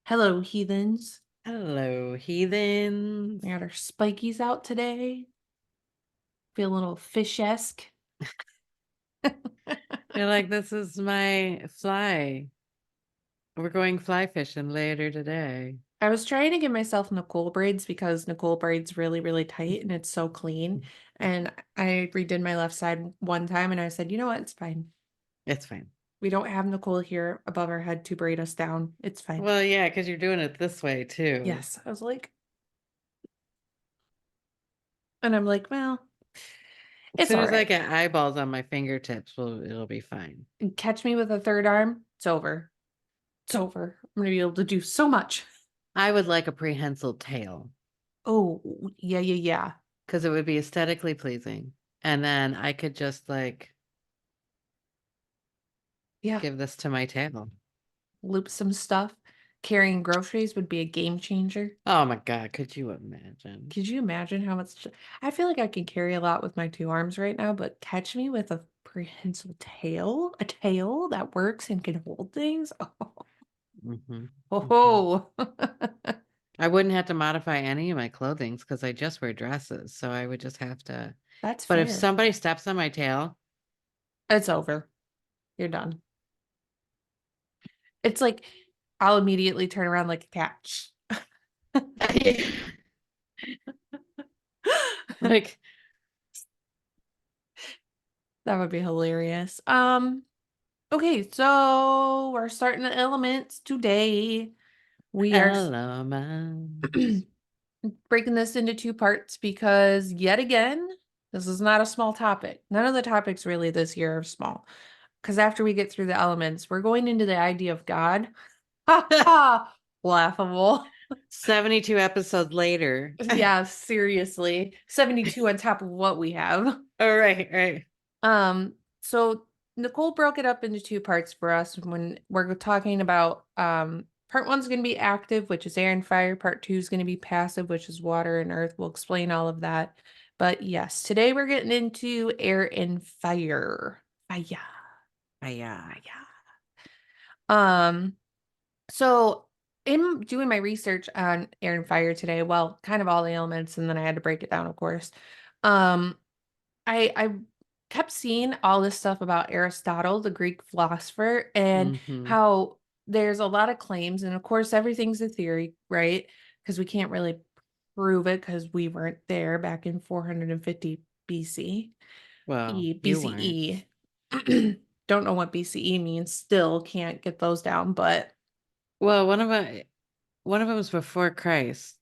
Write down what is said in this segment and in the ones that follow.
Hello, heathens. Hello, heathens. We got our spikies out today. Feel a little fish-esque. You're like, this is my fly. We're going fly fishing later today. I was trying to give myself Nicole braids because Nicole braids really, really tight and it's so clean. And I redid my left side one time and I said, you know what? It's fine. It's fine. We don't have Nicole here above our head to braid us down. It's fine. Well, yeah, because you're doing it this way too. Yes. I was like, and I'm like, well, As it's soon all as I right. get eyeballs on my fingertips, it'll be fine. Catch me with a third arm. It's over. It's over. I'm going to be able to do so much. I would like a prehensile tail Oh, yeah, yeah, yeah. because it would be aesthetically pleasing. And then I could just like Yeah. give this to my tail. Loop some stuff. Carrying groceries would be a game changer. Oh my God, could you imagine? Could you imagine how much? I feel like I can carry a lot with my two arms right now, but catch me with a prehensile tail, a tail that works and can hold things. Hmm. Hmm. Oh, I wouldn't have to modify any of my clothing because I just wear dresses. So I would just have to. that's But if fair. somebody steps on my tail, It's over. You're done. It's like I'll immediately turn around like a cat. like, That would be hilarious. Okay, so we're starting the elements today. We are elements. breaking this into two parts because yet again, this is not a small topic. None of the topics really this year are small. Because after we get through the elements, we're going into the idea of God. Ha ha! Laughable. 72 episodes later. Yeah, seriously. 72 on top of what we have. All right, right. So Nicole broke it up into two parts for us when we're talking about part one's going to be active, which is air and fire. Part two is going to be passive, which is water and earth. We'll explain all of that. But yes, today we're getting into air and fire. Fire. Yeah. Fire. Um, so in doing my research on air and fire today, well, kind of all the elements, and then I had to break it down, of course. Um, I kept seeing all this stuff about Aristotle, the Greek philosopher, and Mm-hmm. how there's a lot of claims, and of course everything's a theory, right? Because we can't really prove it because we weren't there back in 450 BC. Well, you weren't. BCE. Don't know what BCE means, still can't get those down, but Well, one of them was before Christ.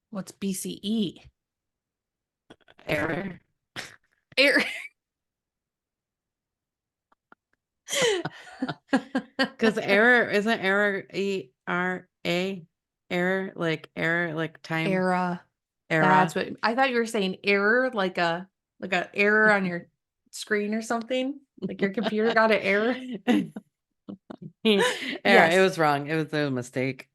what's BCE? Error. Air. Because error isn't error ERA? Error like time Era. That's era. what I thought you were saying error, like a error on your screen or something. Like your computer got an error. Error. It Yes. was wrong. It was a mistake.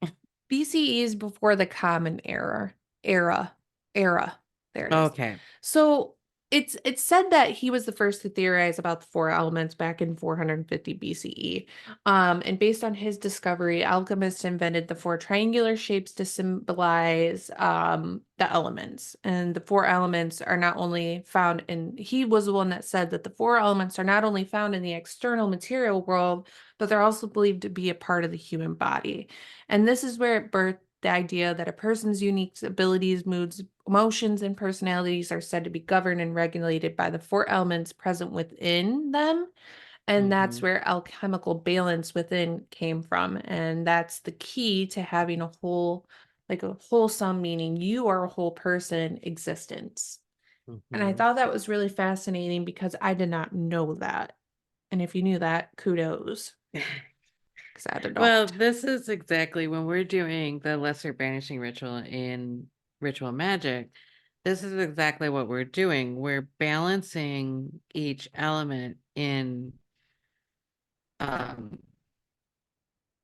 BCE is before the common era. Era. There it is. Okay. So it's said that he was the first to theorize about the four elements back in 450 BCE. And based on his discovery, alchemists invented the four triangular shapes to symbolize the elements. And the four elements are not only found in, he was the one that said that the four elements are not only found in the external material world, but they're also believed to be a part of the human body. And this is where it birthed the idea that a person's unique abilities, moods, emotions, and personalities are said to be governed and regulated by the four elements present within them. And that's Hmm. where alchemical balance within came from. And that's the key to having a whole, like a wholesome, meaning you are a whole person existence. And I Hmm. thought that was really fascinating because I did not know that. And if you knew that, kudos, because I did Well, not. this is exactly when we're doing the lesser banishing ritual in ritual magic. This is exactly what we're doing. We're balancing each element um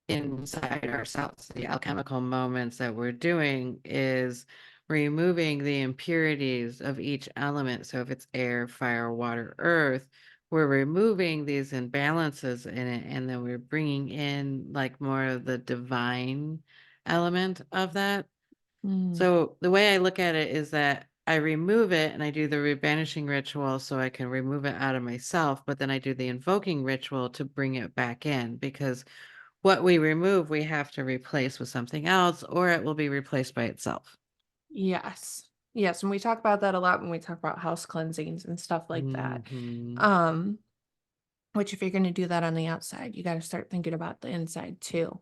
inside ourselves. The alchemical moments that we're doing is removing the impurities of each element. So if it's air, fire, water, earth, we're removing these imbalances in it, and then we're bringing in like more of the divine element of that. Mm. So the way I look at it is that I remove it and I do the rebanishing ritual so I can remove it out of myself, but then I do the invoking ritual to bring it back in because what we remove, we have to replace with something else or it will be replaced by itself. Yes. Yes, and we talk about that a lot when we talk about house cleansings and stuff like that. Hmm. Um, which if you're going to do that on the outside, you got to start thinking about the inside too.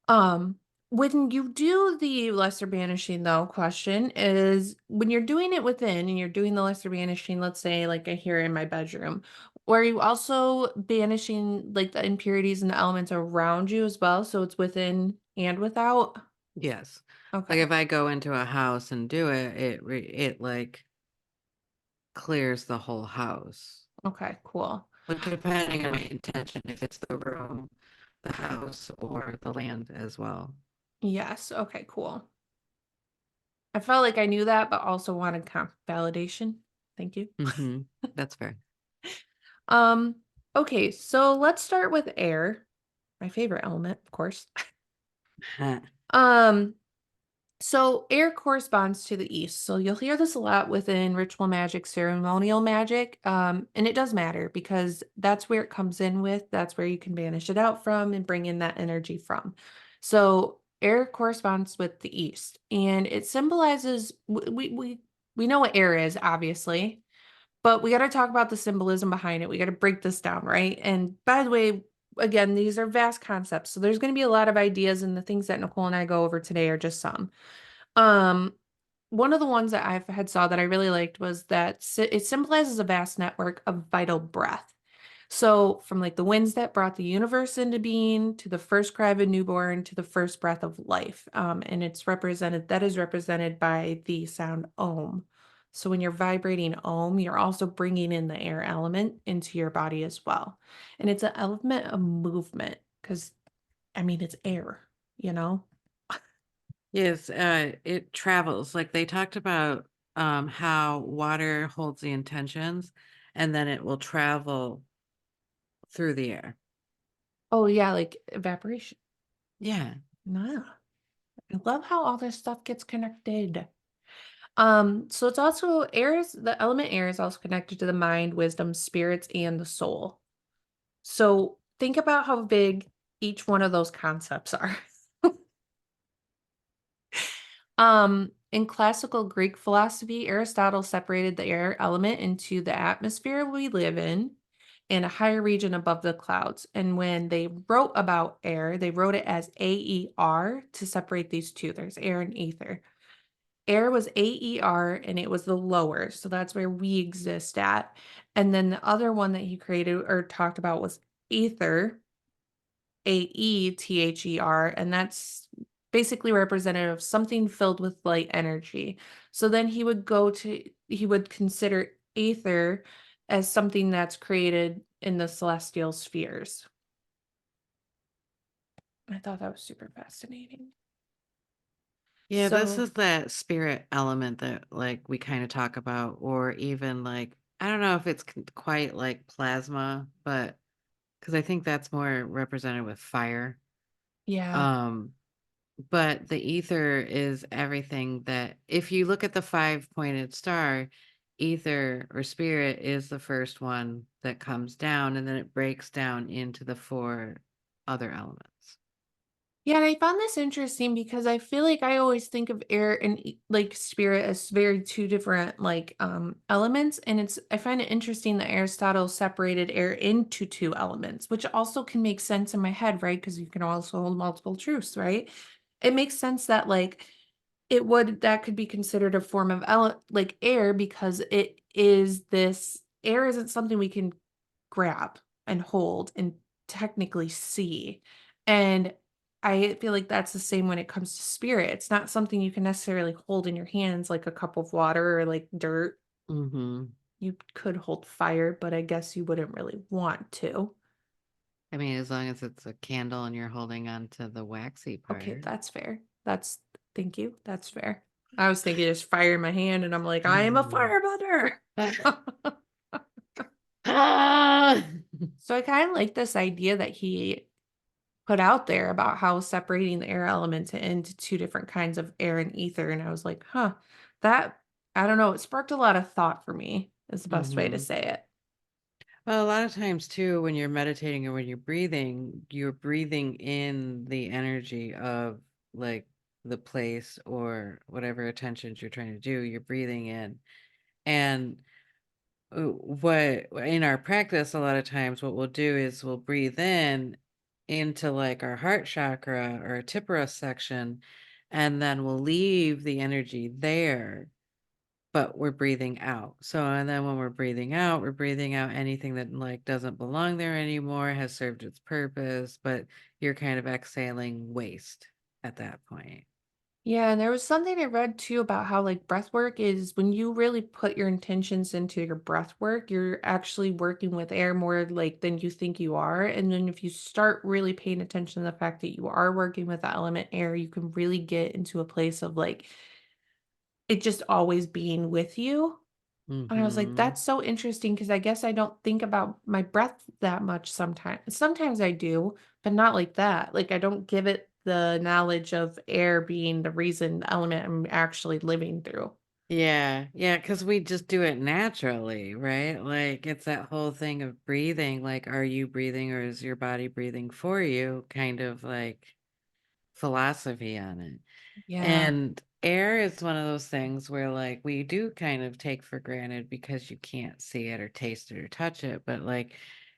Um, when you do the lesser banishing though, question is when you're doing it within and you're doing the lesser banishing, let's say like I hear in my bedroom, or are you also banishing like the impurities and the elements around you as well? So it's within and without? Yes. Like Okay. if I go into a house and do it, it like clears the whole house. Okay, cool. But depending on my intention, if it's the room, the house, or the land as well. Yes. Okay, cool. I felt like I knew that, but also wanted validation. Thank you. Mm-hmm. That's fair. Um, okay, so let's start with air, my favorite element, of course. Um, so air corresponds to the east. So you'll hear this a lot within ritual magic, ceremonial magic. And it does matter because that's where it comes in with, that's where you can banish it out from and bring in that energy from. So air corresponds with the east and it symbolizes we know what air is, obviously, but we got to talk about the symbolism behind it. We got to break this down, right? And by the way, again, these are vast concepts. So there's going to be a lot of ideas, and the things that Nicole and I go over today are just some. Um, one of the ones that I've had saw that I really liked was that it symbolizes a vast network of vital breath. So from like the winds that brought the universe into being to the first cry of a newborn to the first breath of life. And it's represented, that is represented by the sound Om. So when you're vibrating Om, you're also bringing in the air element into your body as well. And it's an element of movement because, I mean, it's air, you know? Yes, it travels. Like they talked about how water holds the intentions and then it will travel through the air. Oh, yeah, like evaporation. Yeah. Nah. I love how all this stuff gets connected. So it's also the element air is also connected to the mind, wisdom, spirits, and the soul. So think about how big each one of those concepts are. In classical Greek philosophy, Aristotle separated the air element into the atmosphere we live in and a higher region above the clouds. And when they wrote about air, they wrote it as AER to separate these two. There's air and ether. Air was AER and it was the lower. So that's where we exist at. And then the other one that he created or talked about was ether, AETHER, and that's basically representative of something filled with light energy. So then he would consider ether as something that's created in the celestial spheres. I thought that was super fascinating. Yeah, this So, is that spirit element that like we kind of talk about, or even like I don't know if it's quite like plasma, but because I think that's more represented with fire. yeah. Um, but the ether is everything that if you look at the five-pointed star, ether or spirit is the first one that comes down, and then it breaks down into the four other elements. Yeah, and I found this interesting because I feel like I always think of air and like spirit as very two different like elements, and it's I find it interesting that Aristotle separated air into two elements, which also can make sense in my head, right? Because you can also hold multiple truths, right? It makes sense that like that could be considered a form of like air because it is this air isn't something we can grab and hold and technically see. And I feel like that's the same when it comes to spirit. It's not something you can necessarily hold in your hands like a cup of water or like dirt. Mm-hmm. You could hold fire, but I guess you wouldn't really want to. I mean, as long as it's a candle and you're holding on to the waxy Okay, part. that's fair. Thank you. That's fair. I was thinking just fire in my hand and I'm like, I am a Mm. firebender. Ah! So I kind of like this idea that he put out there about how separating the air elements into two different kinds of air and ether. And I was like, huh, that, I don't know, it sparked a lot of thought for me, is the best way to Mhm. say it. Well, a lot of times too, when you're meditating or when you're breathing in the energy of like the place or whatever attentions you're trying to do, you're breathing in. And what in our practice, a lot of times what we'll do is we'll breathe in into like our heart chakra or tipara section, and then we'll leave the energy there, but we're breathing out. So, and then when we're breathing out anything that like doesn't belong there anymore, has served its purpose, but you're kind of exhaling waste at that point. Yeah, and there was something I read too about how like breath work is when you really put your intentions into your breath work, you're actually working with air more like than you think you are. And then if you start really paying attention to the fact that you are working with the element air, you can really get into a place of like it just always being with you. And I was like, Mhm. that's so interesting because I guess I don't think about my breath that much sometimes. Sometimes I do, but not like that. Like I don't give it the knowledge of air being the reason the element I'm actually living through. Yeah, yeah, because we just do it naturally, right? Like it's that whole thing of breathing, like, are you breathing or is your body breathing for you? Kind of like philosophy on it. Yeah. And air is one of those things where like we do kind of take for granted because you can't see it or taste it or touch it. But like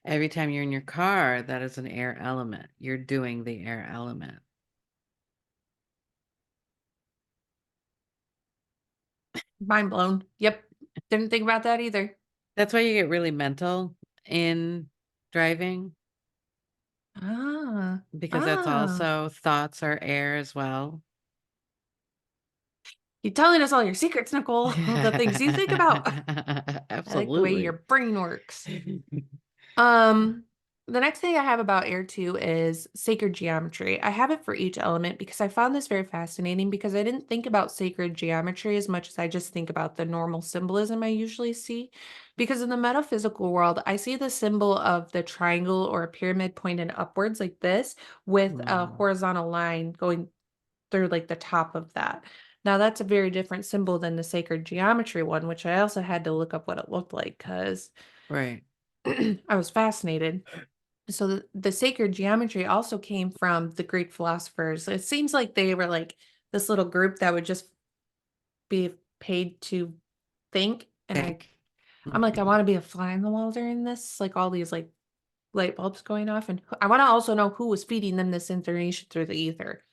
every time you're in your car, that is an air element. You're doing the air element. Mind blown. Yep. Didn't think about that either. That's why you get really mental in driving, Ah. because that's Ah. also thoughts are air as well. You're telling us all your secrets, Nicole. The things you think about. I like the way your Absolutely. brain works. Um, the next thing I have about air too is sacred geometry. I have it for each element because I found this very fascinating because I didn't think about sacred geometry as much as I just think about the normal symbolism I usually see. Because in the metaphysical world, I see the symbol of the triangle or a pyramid pointed upwards like this with a Mm, horizontal line going through like the top of that. Now that's a very different symbol than the sacred geometry one, which I also had to look up what it looked like because right. I was fascinated. So the sacred geometry also came from the Greek philosophers. It seems like they were like this little group that would just be paid to think. And Think. I'm like, I Mhm. want to be a fly in the wall during this, like all these like light bulbs going off. And I want to also know who was feeding them this information through the ether.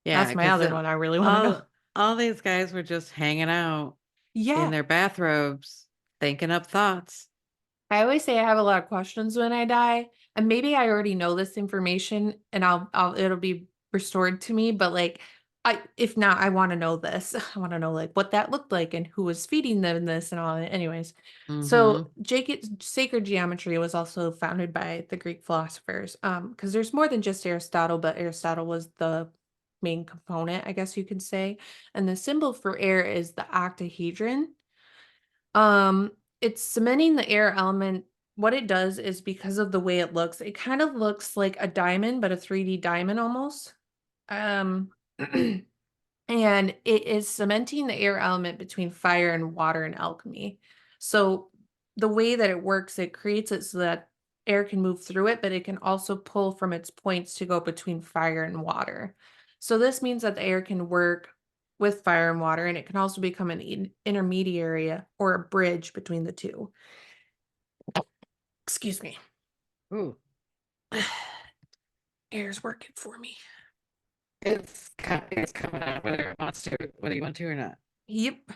Yeah, That's my because other one I really want to know. all these guys were just hanging out in Yeah. their bathrobes, thinking up thoughts. I always say I have a lot of questions when I die, and maybe I already know this information and I'll it'll be restored to me, but like I if not, I want to know this. I want to know like what that looked like and who was feeding them this and all that. Anyways, so Mhm. sacred geometry was also founded by the Greek philosophers. Because there's more than just Aristotle, but Aristotle was the main component, I guess you could say. And the symbol for air is the octahedron. Um, it's cementing the air element. What it does is because of the way it looks, it kind of looks like a diamond, but a 3D diamond almost. Um, and it is cementing the air element between fire and water and alchemy. So the way that it works, it creates it so that air can move through it, but it can also pull from its points to go between fire and water. So this means that the air can work with fire and water, and it can also become an intermediary or a bridge between the two. Excuse me. Ooh, Air's working for me. it's coming out whether it wants to, whether you want to or not. Yep. I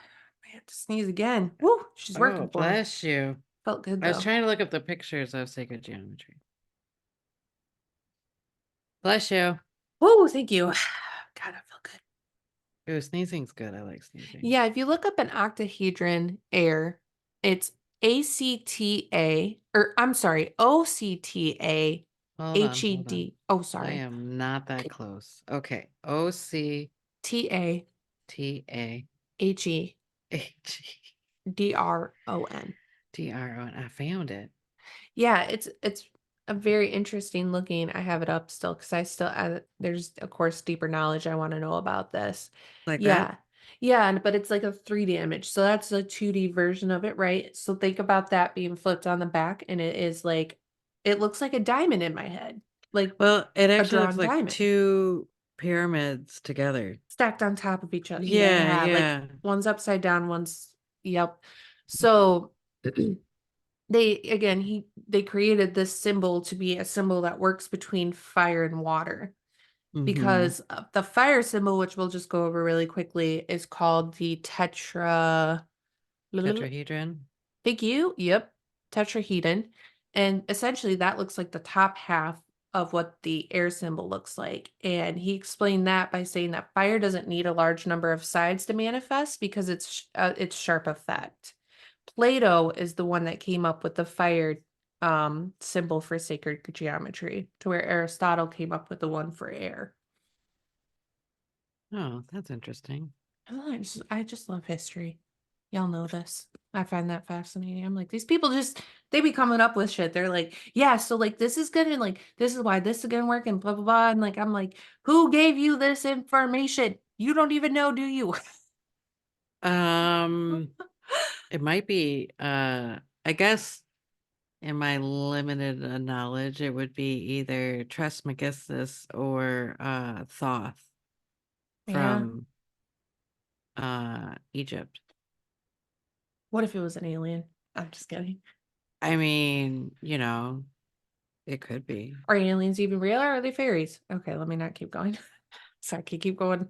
have to sneeze again. Woo, she's Oh, working for me. bless you. Felt good I was though. trying to look up the pictures of sacred geometry. Bless you. Woo, thank you. God, I feel good. Ooh, sneezing's good. I like sneezing. Yeah, if you look up an octahedron air, it's ACTA, or I'm sorry, OCTA Hold on. HED. Oh, I sorry. am not that close. Okay. O C TAHEDRON. T A H Yeah, D R O N. I found it. it's a very interesting looking. I have it up still because there's of course deeper knowledge I want to know about this. Like that? Yeah. Yeah, but it's like a 3D image. So that's a 2D version of it, right? So think about that being flipped on the back and it looks like a diamond in my head. Like Well, it a actually looks drawn like diamond two pyramids together. stacked on top of each other. Yeah, Yeah, like yeah. one's upside down, one's yep. So they created this symbol to be a symbol that works between fire and water Mm-hmm. because the fire symbol, which we'll just go over really quickly, is called the Tetrahedron. thank you. Yep. Tetrahedron. And essentially that looks like the top half of what the air symbol looks like. And he explained that by saying that fire doesn't need a large number of sides to manifest because it's sharp effect. Plato is the one that came up with the fire symbol for sacred geometry, to where Aristotle came up with the one for air. Oh, that's interesting. I just love history. Y'all know this. I find that fascinating. I'm like, these people they be coming up with shit. They're like, yeah, so like this is good and like this is why this is gonna work and blah blah blah. And like I'm like, who gave you this information? You don't even know, do you? Um, it might be, I guess in my limited knowledge, it would be either Trismegistus or Thoth Yeah. from Egypt. What if it was an alien? I'm just kidding. I mean, it could be. Are aliens even real or are they fairies? Okay, let me not keep going. Sorry, can keep going.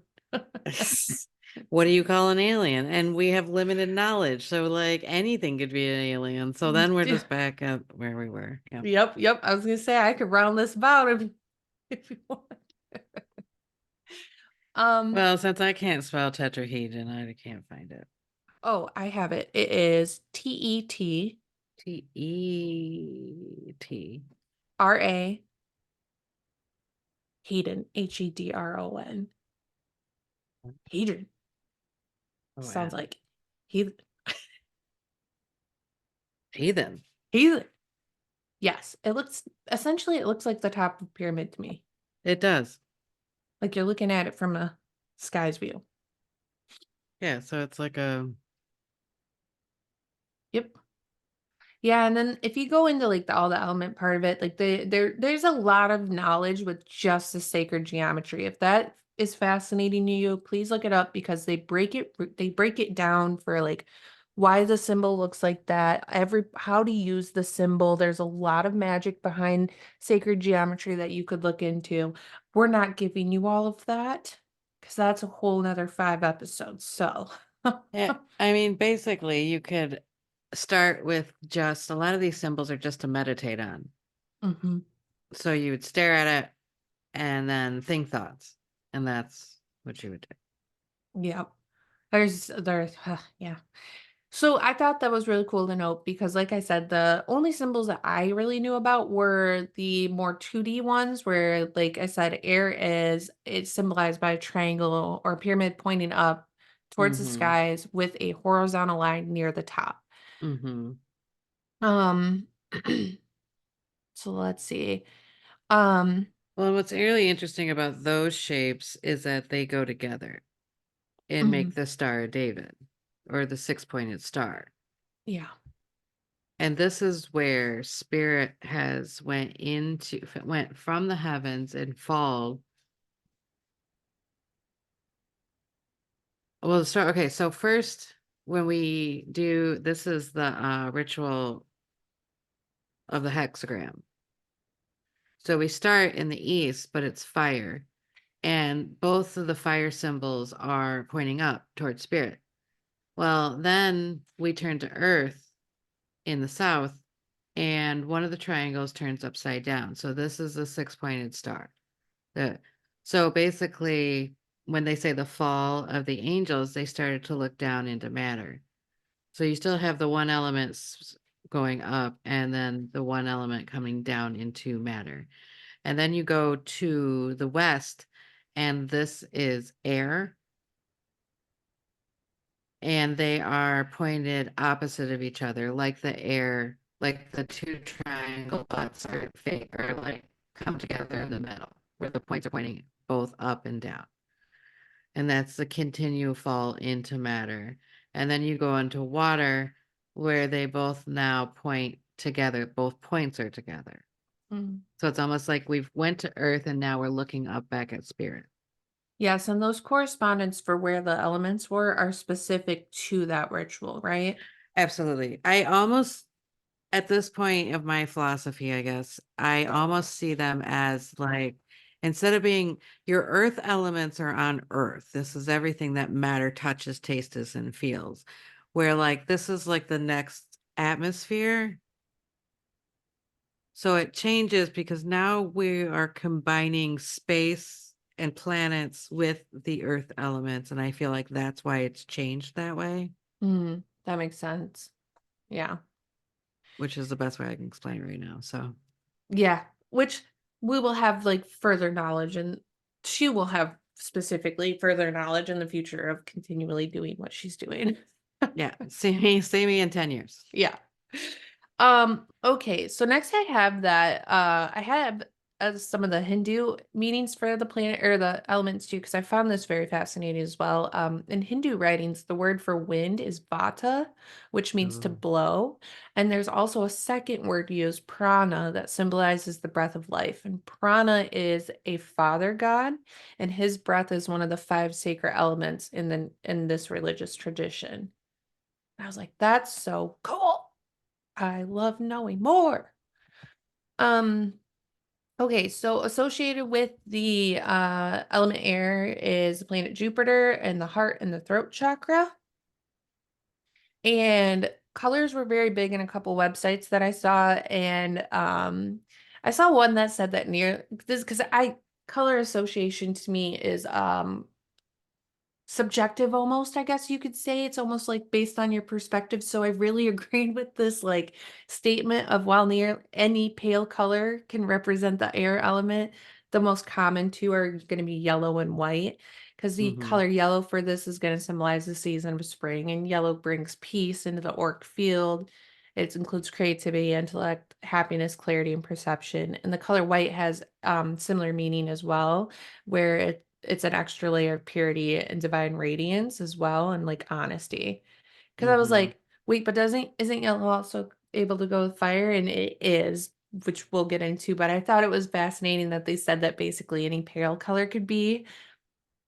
What do you call an alien? And we have limited knowledge, so like anything could be an alien. So then we're just back at where we were. Yeah. Yep, yep. I was gonna say I could round this about if you want. Um, Well, since I can't spell tetrahedron, I can't find it. oh, I have it. It is TET T-E-T. RA Hedon, Hedron. Hedron. Oh, Sounds wow. like he Heathen. he yes, it looks like the top of the pyramid to me. It does. Like you're looking at it from a sky's view. Yeah, so it's like a Yep. Yeah, and then if you go into like all the element part of it, like there's a lot of knowledge with just the sacred geometry. If that is fascinating to you, please look it up because they break it down for like why the symbol looks like that, how to use the symbol. There's a lot of magic behind sacred geometry that you could look into. We're not giving you all of that because that's a whole nother 5 episodes. So yeah, I mean, basically you could start with just a lot of these symbols are just to meditate on. Mhm. So you would stare at it and then think thoughts. And that's what you would do. Yeah. Yeah. So I thought that was really cool to note because, like I said, the only symbols that I really knew about were the more 2D ones, where, like I said, it's symbolized by a triangle or a pyramid pointing up towards the Mm-hmm. skies with a horizontal line near the top. Mm-hmm. Um, so let's see. Um, Well, what's really interesting about those shapes is that they go together and make mhm, the Star of David or the six-pointed star. yeah, And this is where spirit went from the heavens and fall. Well, the star, okay, so first when we do this is the ritual of the hexagram. So we start in the east, but it's fire. And both of the fire symbols are pointing up towards spirit. Well, then we turn to earth in the south, and one of the triangles turns upside down. So this is a six-pointed star. The, so basically, when they say the fall of the angels, they started to look down into matter. So you still have the one element going up and then the one element coming down into matter. And then you go to the west, and this is air, and they are pointed opposite of each other, like the air like the two triangle dots are fake or like come together in the middle where the points are pointing both up and down. And that's the continual fall into matter. And then you go into water where they both now point together, both points are together. Mm. So it's almost like we've went to earth and now we're looking up back at spirit. Yes, and those correspondence for where the elements were are specific to that ritual, right? Absolutely. I almost, at this point of my philosophy, I guess, I almost see them as like, instead of being your earth elements are on earth, this is everything that matter touches, tastes, and feels. Where like this is like the next atmosphere. So it changes because now we are combining space and planets with the earth elements. And I feel like that's why it's changed that way, That makes sense. Yeah. which is the best way I can explain it right now. So Yeah. Which we will have like further knowledge, and she will have specifically further knowledge in the future of continually doing what she's doing. yeah, see me in 10 years. Yeah. Okay, so next I have that I have some of the Hindu meanings for the planet or the elements too, because I found this very fascinating as well. In Hindu writings, the word for wind is vata, which means to Ooh. blow. And there's also a second word used, prana, that symbolizes the breath of life. And prana is a father god, and his breath is one of the five sacred elements in this religious tradition. I was like, that's so cool. I love knowing more. Um, okay, so associated with the element air is the planet Jupiter and the heart and the throat chakra. And colors were very big in a couple websites that I saw. And I saw one that said that near this because I color association to me is subjective almost, I guess you could say. It's almost like based on your perspective. So I really agreed with this like statement of while near any pale color can represent the air element, the most common two are going to be yellow and white. Because the Mm-hmm. color yellow for this is going to symbolize the season of spring, and yellow brings peace into the auric field. It includes creativity, intellect, happiness, clarity, and perception. And the color white has similar meaning as well, where it's an extra layer of purity and divine radiance as well, and like honesty. Because I was Mm-hmm. like, wait, but doesn't isn't yellow also able to go with fire? And it is, which we'll get into. But I thought it was fascinating that they said that basically any pale color could be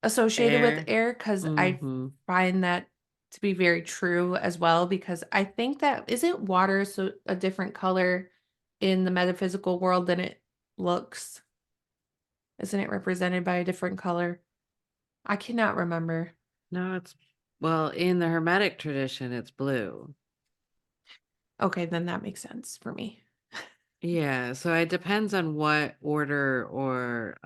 associated with Air. air, because I Mm-hmm. find that to be very true as well. Because I think that isn't water so a different color in the metaphysical world than it looks? Isn't it represented by a different color? I cannot remember. No, it's well, in the Hermetic tradition, it's blue. Okay, then that makes sense for me. Yeah, so it depends on what order or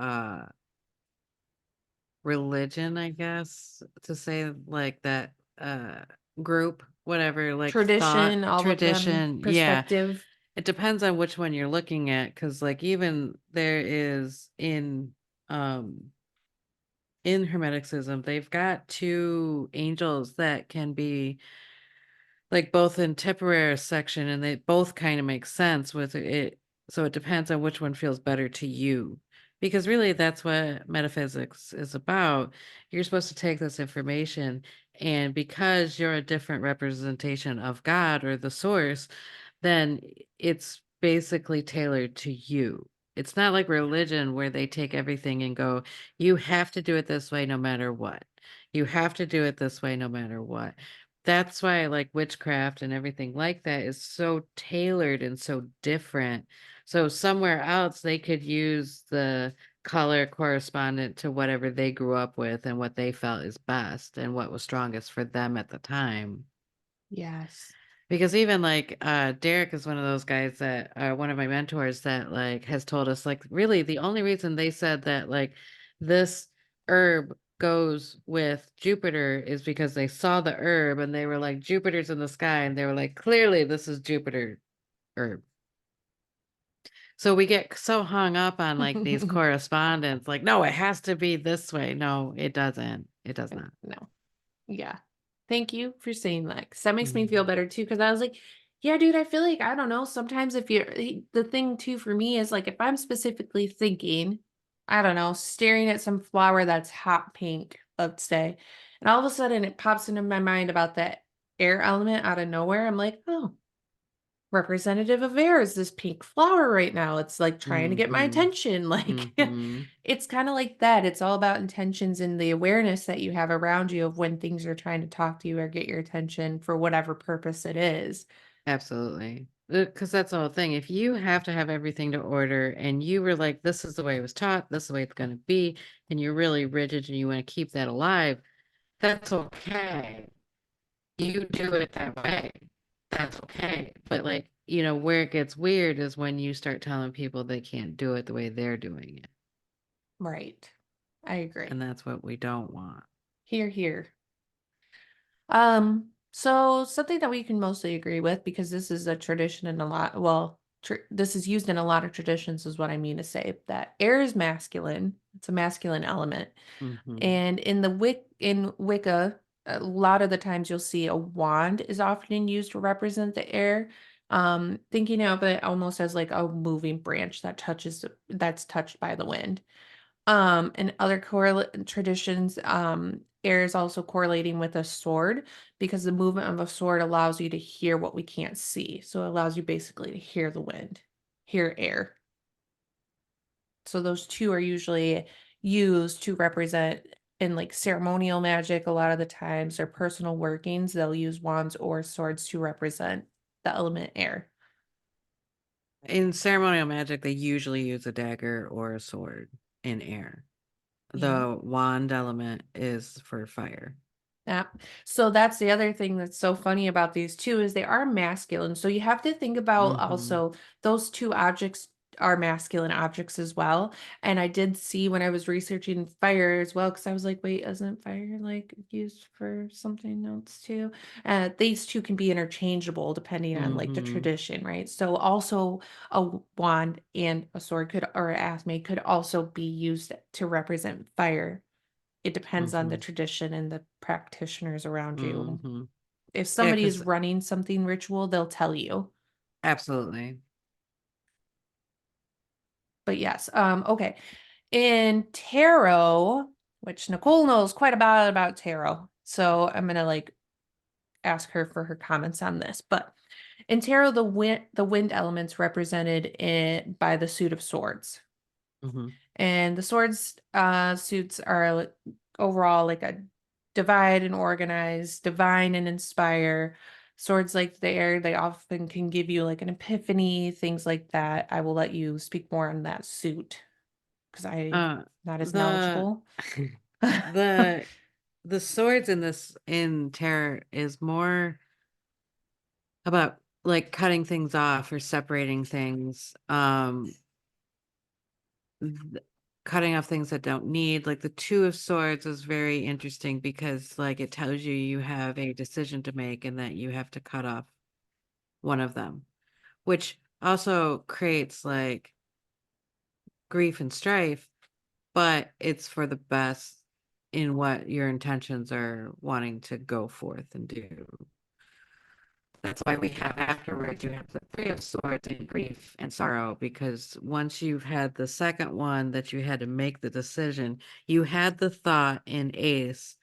religion, I guess, to say like that group, whatever, like thought, Tradition, all of them, tradition. Yeah. perspective. It depends on which one you're looking at, because like even there is in Hermeticism, they've got two angels that can be like both in temporary section, and they both kind of make sense with it. So it depends on which one feels better to you. Because really that's what metaphysics is about. You're supposed to take this information, and because you're a different representation of God or the source, then it's basically tailored to you. It's not like religion where they take everything and go, you have to do it this way no matter what. You have to do it this way no matter what. That's why like witchcraft and everything like that is so tailored and so different. So somewhere else they could use the color correspondent to whatever they grew up with and what they felt is best and what was strongest for them at the time. Yes. Because even like Derek is one of those guys that one of my mentors that like has told us like really the only reason they said that like this herb goes with Jupiter is because they saw the herb and they were like Jupiter's in the sky and they were like clearly this is Jupiter herb. So we get so hung up on like these correspondence like no it has to be this way. No, it doesn't. It does not. No. Yeah. Thank you for saying that, 'cause that makes me feel Mhm. better too. Because I was like, Yeah, dude, I feel like I don't know, sometimes if you're the thing too for me is like if I'm specifically thinking, I don't know, staring at some flower that's hot pink, let's say, and all of a sudden it pops into my mind about that air element out of nowhere, I'm like, "Oh, representative of air is this pink flower right now. It's like trying to get my Mhm. attention." Like Mhm. it's kind of like that. It's all about intentions and the awareness that you have around you of when things are trying to talk to you or get your attention for whatever purpose it is. Absolutely. Because that's the whole thing. If you have to have everything to order and you were like, this is the way it was taught, this is the way it's going to be, and you're really rigid and you want to keep that alive, that's okay. You do it that way. That's okay. But like, where it gets weird is when you start telling people they can't do it the way they're doing it. Right. I And agree. that's what we don't want. Here, here. So something that we can mostly agree with, because this is a tradition in a lot, well, this is used in a lot of traditions, is what I mean to say, that air is masculine. It's a masculine element. Hmm. And in Wicca, a lot of the times you'll see a wand is often used to represent the air. Thinking of it almost as like a moving branch that's touched by the wind. And other traditions, air is also correlating with a sword, because the movement of a sword allows you to hear what we can't see. So it allows you basically to hear the wind, hear air. So those two are usually used to represent in like ceremonial magic a lot of the times, or personal workings. They'll use wands or swords to represent the element air. In ceremonial magic, they usually use a dagger or a sword in air. Yeah. The wand element is for fire. Yeah. So that's the other thing that's so funny about these two is they are masculine. So you have to think about Hmm. also those two objects are masculine objects as well. And I did see when I was researching fire as well, because I was like, wait, isn't fire like used for something else too? These two can be interchangeable depending on like the Hmm. tradition, right? So also a wand and a sword could, or a asthma could also be used to represent fire. It depends on the Hmm. tradition and the practitioners around you. Hmm. If Yeah, somebody is because running something ritual, they'll tell you. absolutely. But yes, okay. In tarot, which Nicole knows quite about tarot, so I'm gonna like ask her for her comments on this. But in tarot, the wind element's represented by the suit of swords. Hmm. And the swords suits are overall like a divide and organize, divine and inspire. Swords like the air, they often can give you like an epiphany, things like that. I will let you speak more on that suit because I'm Uh, not as the knowledgeable. the the swords in this in terror is more about like cutting things off or separating things. th- Cutting off things that don't need, like the two of swords is very interesting because like it tells you you have a decision to make and that you have to cut off one of them, which also creates like grief and strife, but it's for the best in what your intentions are wanting to go forth and do. That's why we have afterwards, you have the Three of Swords and grief and sorrow, because once you've had the second one that you had to make the decision, you had the thought in Ace.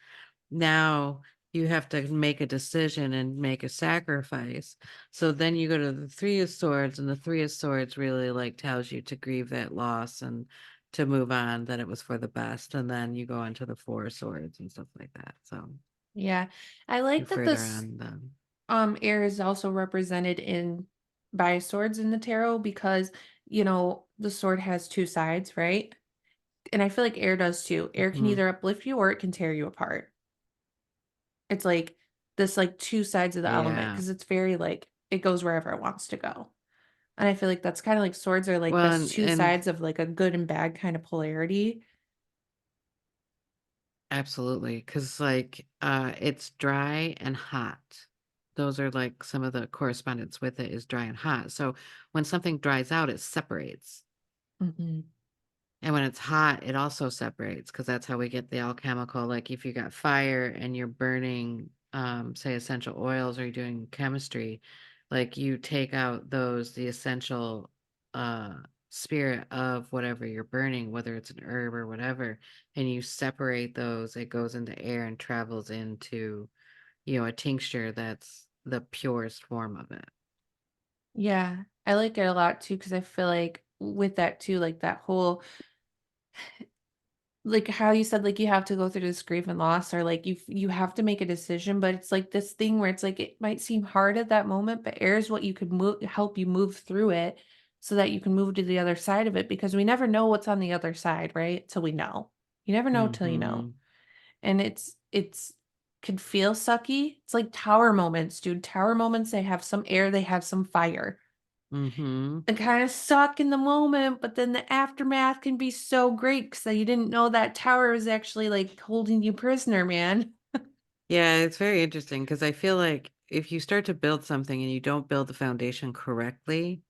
Now you have to make a decision and make a sacrifice. So then you go to the Three of Swords, and the Three of Swords really like tells you to grieve that loss and to move on, that it was for the best. And then you go into the Four of Swords and stuff like that. So Yeah. I you like that further this on them. air is also represented in by swords in the tarot, because the sword has two sides, right? And I feel like air does too. Air can Mhm. either uplift you or it can tear you apart. It's like this like two sides of the element, Yeah. because it's very like it goes wherever it wants to go. And I feel like that's kind of like swords are like Well, this and, two and sides of like a good and bad kind of polarity. absolutely, because like it's dry and hot. Those are like some of the correspondence with it is dry and hot. So when something dries out, it separates. Hmm. And when it's hot, it also separates because that's how we get the alchemical. Like if you got fire and you're burning, say, essential oils or you're doing chemistry, Like you take out those, the essential uh spirit of whatever you're burning, whether it's an herb or whatever, and you separate those, it goes into air and travels into, a tincture that's the purest form of it. Yeah, I like it a lot too because I feel like with that too, like that whole like how you said like you have to go through this grief and loss or like you have to make a decision, but it's like this thing where it's like it might seem hard at that moment, but air is what you could move help you move through it so that you can move to the other side of it because we never know what's on the other side, right? Till we know. You never know till you know. Mm-hmm. And it's can feel sucky. It's like tower moments, dude. Tower moments, they have some air, they have some fire Mm-hmm. and kind of suck in the moment, but then the aftermath can be so great because you didn't know that tower was actually like holding you prisoner, man. Yeah, it's very interesting because I feel like if you start to build something and you don't build the foundation correctly,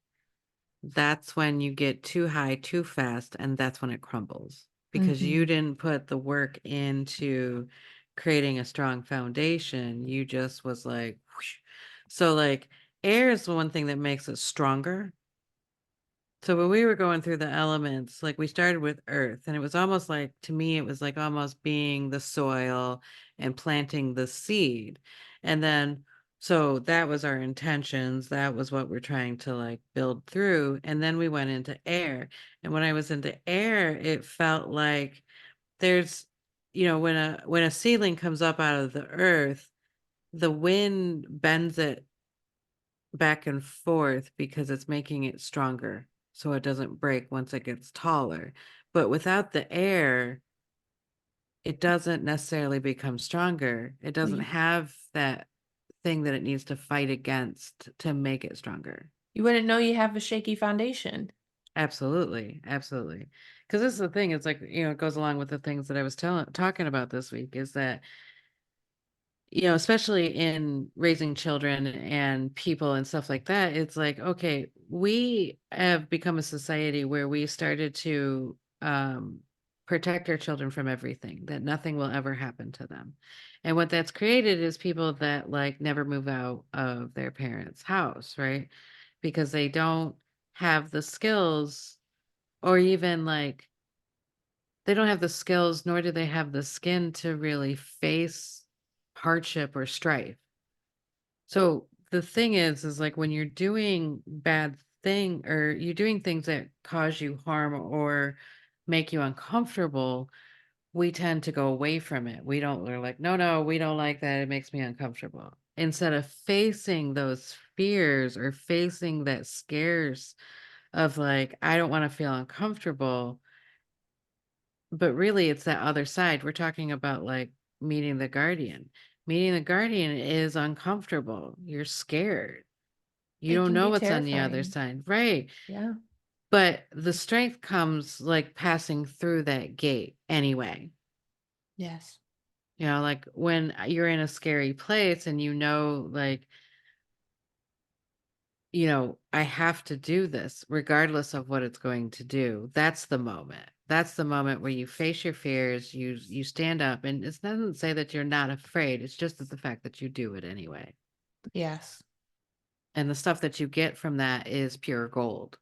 that's when you get too high too fast, and that's when it crumbles because you Hmm. didn't put the work into creating a strong foundation. You just was like, whoosh. So like air is the one thing that makes it stronger. So when we were going through the elements, like we started with earth, and it was almost like, to me, it was like almost being the soil and planting the seed. And then, so that was our intentions. That was what we're trying to like build through. And then we went into air. And when I was into air, it felt like there's, when a seedling comes up out of the earth, the wind bends it back and forth because it's making it stronger so it doesn't break once it gets taller. But without the air, it doesn't necessarily become stronger. It Well, doesn't have that thing that it needs to fight against to make it stronger. you wouldn't know you have a shaky foundation. Absolutely, absolutely. Because this is the thing, it's like, it goes along with the things that I was talking about this week is that especially in raising children and people and stuff like that, it's like, okay, we have become a society where we started to protect our children from everything, that nothing will ever happen to them. And what that's created is people that like never move out of their parents' house, right? Because they don't have the skills, or even like they don't have the skills, nor do they have the skin to really face hardship or strife. So the thing is like when you're doing bad thing, or you're doing things that cause you harm or make you uncomfortable, we tend to go away from it. We're like, no, no, we don't like that. It makes me uncomfortable. Instead of facing those fears or facing that scares of like, I don't want to feel uncomfortable, but really it's that other side. We're talking about like meeting the guardian. Meeting the guardian is uncomfortable. You're scared. You It don't can know be what's on the other terrifying. side. Right. Yeah. But the strength comes like passing through that gate anyway. Yes. Like when you're in a scary place and like, I have to do this regardless of what it's going to do. That's the moment. That's the moment where you face your fears, you stand up, and it doesn't say that you're not afraid. It's just that the fact that you do it anyway. Yes. And the stuff that you get from that is pure gold.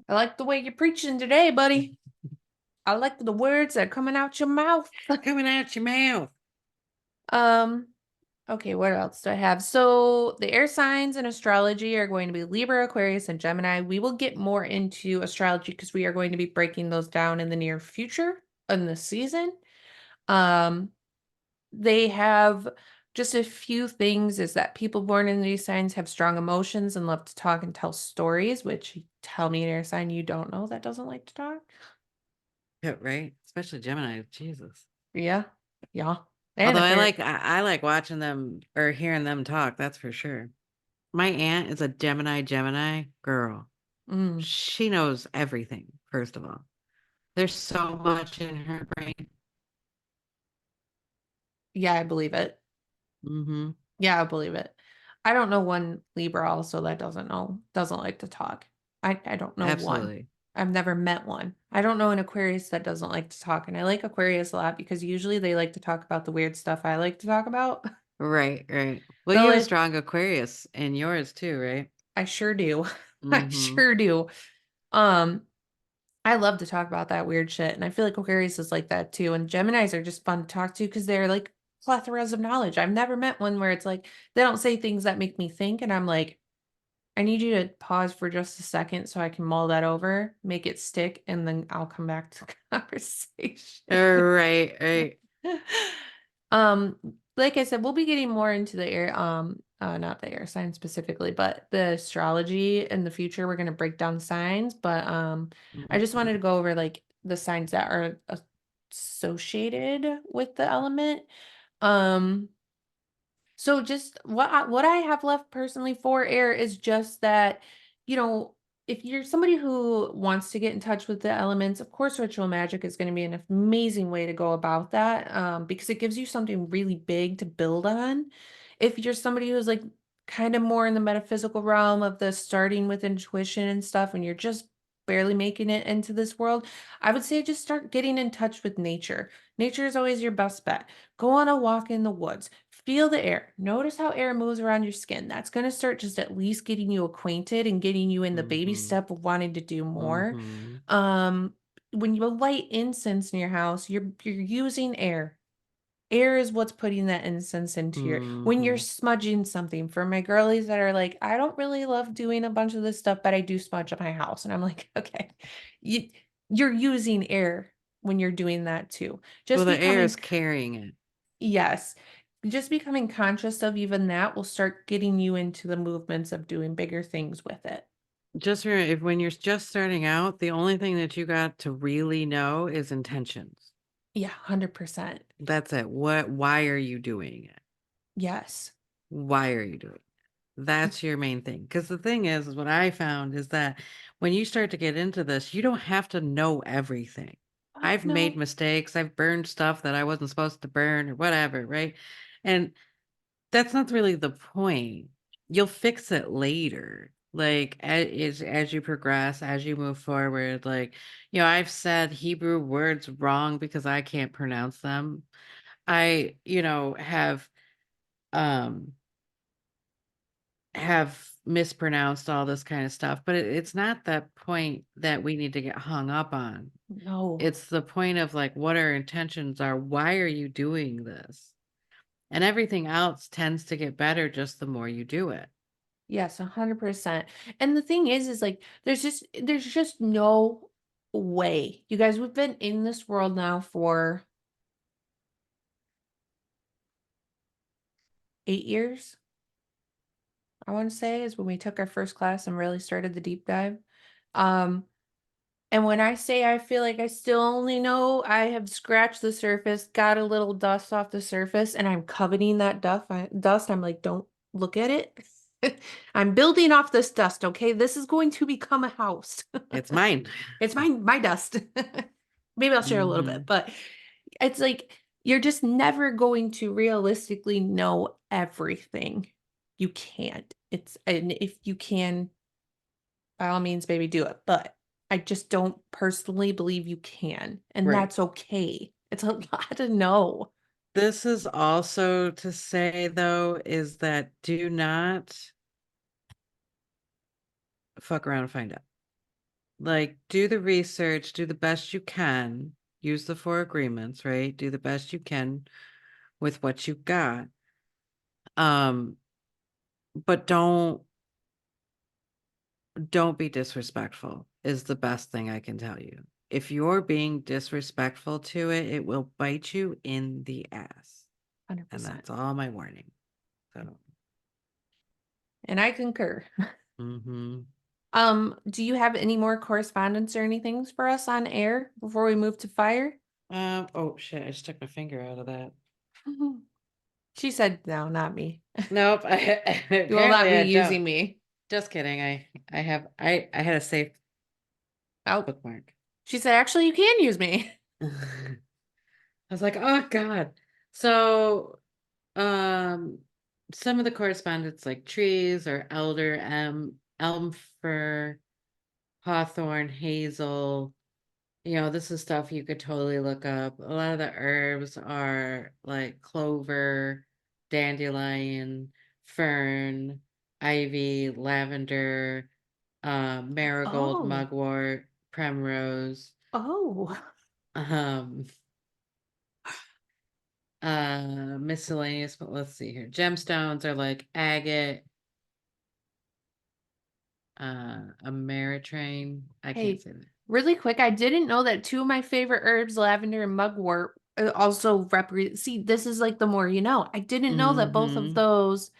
I like the way you're preaching today, buddy. I like the words that are coming out your mouth. Coming out your mouth. Um, okay, what else do I have? So the air signs in astrology are going to be Libra, Aquarius, and Gemini. We will get more into astrology because we are going to be breaking those down in the near future in the season. Um, they have just a few things is that people born in these signs have strong emotions and love to talk and tell stories, which tell me an air sign you don't know that doesn't like to talk. Yeah, right? Especially Gemini. Jesus. Yeah. Yeah. And Although a queer. I like watching them or hearing them talk, that's for sure. My aunt is a Gemini girl. Mm, She knows everything, first of all. There's so much in her brain. yeah, I believe it. Mm-hmm. Yeah, I believe it. I don't know one Libra also that doesn't like to talk. I don't know one. Absolutely. I've never met one. I don't know an Aquarius that doesn't like to talk. And I like Aquarius a lot because usually they like to talk about the weird stuff I like to talk about. Right, right. Well, The you have a only strong Aquarius in yours too, right? I sure do. I Mm-hmm. sure do. Um, I love to talk about that weird shit, and I feel like Aquarius is like that too. And Geminis are just fun to talk to because they're like plethoras of knowledge. I've never met one where it's like they don't say things that make me think, and I'm like, I need you to pause for just a second so I can mull that over, make it stick, and then I'll come back to the conversation. Right, right. Um, like I said, we'll be getting more into the air, not the air sign specifically, but the astrology in the future. We're gonna break down signs, but I just wanted to Mhm. go over like the signs that are associated with the element. Um, so just what I have left personally for air is just that, you know, if you're somebody who wants to get in touch with the elements, of course, ritual magic is going to be an amazing way to go about that, because it gives you something really big to build on. If you're somebody who's like kind of more in the metaphysical realm of the starting with intuition and stuff, and you're just barely making it into this world, I would say just start getting in touch with nature. Nature is always your best bet. Go on a walk in the woods. Feel the air. Notice how air moves around your skin. That's going to start just at least getting you acquainted and getting you in the baby Mhm. step of wanting to do more. Mhm. Um, when you light incense in your house, you're using air. Air is what's putting that incense into your when you're Mhm. smudging something. For my girlies that are like, I don't really love doing a bunch of this stuff, but I do smudge up my house. And I'm like, okay, you you're using air when you're doing that too. Well, Just the air is becoming carrying it. Yes. Just becoming conscious of even that will start getting you into the movements of doing bigger things with it. Just remember, if when you're just starting out, the only thing that you got to really know is intentions. Yeah, 100%. That's it. Why are you doing it? Yes. Why are you doing it? That's your main thing. Because the thing is what I found is that when you start to get into this, you don't have to know everything. Fuck I've made no. mistakes. I've burned stuff that I wasn't supposed to burn or whatever, right? And that's not really the point. You'll fix it later. Like as you progress, as you move forward, like, I've said Hebrew words wrong because I can't pronounce them. I, um have mispronounced all this kind of stuff, but it's not that point that we need to get hung up on. No. It's the point of like what our intentions are. Why are you doing this? And everything else tends to get better just the more you do it. Yes, 100%. And the thing is like there's just no way. You guys, we've been in this world now for 8 years, I want to say, is when we took our first class and really started the deep dive. Um, And when I say I feel like I still only know, I have scratched the surface, got a little dust off the surface, and I'm coveting that dust. I'm like, don't look at it. I'm building off this dust, okay? This is going to become a house. It's mine. It's my dust. Maybe I'll share a little bit, Hmm. but it's like you're just never going to realistically know everything. You can't. And if you can, by all means, baby, do it. But I just don't personally believe you can. And Right. that's okay. It's a lot to know. This is also to say, though, is that do not fuck around and find out. Like, do the research, do the best you can, use the four agreements, right? Do the best you can with what you got. Um, but don't be disrespectful is the best thing I can tell you. If you're being disrespectful to it, it will bite you in the ass. And 100%. that's all my warning. So, And I concur. mm-hmm. Do you have any more correspondence or anything for us on air before we move to fire? Oh shit, I just took my finger out of that. She said no, not me. Nope, You will not apparently be I don't. using me. Just kidding. I had a safe Oh, bookmark. she said, actually, you can use me. I was like, oh God. So, um, some of the correspondence like trees or elder, elm, fir, hawthorn, hazel. This is stuff you could totally look up. A lot of the herbs are like clover. dandelion, fern, ivy, lavender, marigold, Oh, mugwort, primrose, oh, um, miscellaneous, but let's see here. Gemstones are like agate, Ameritrain. I can't hey, say that. really quick, I didn't know that two of my favorite herbs, lavender and mugwort, also represent. See, this is like the more you know. I didn't know that both of Mm-hmm. those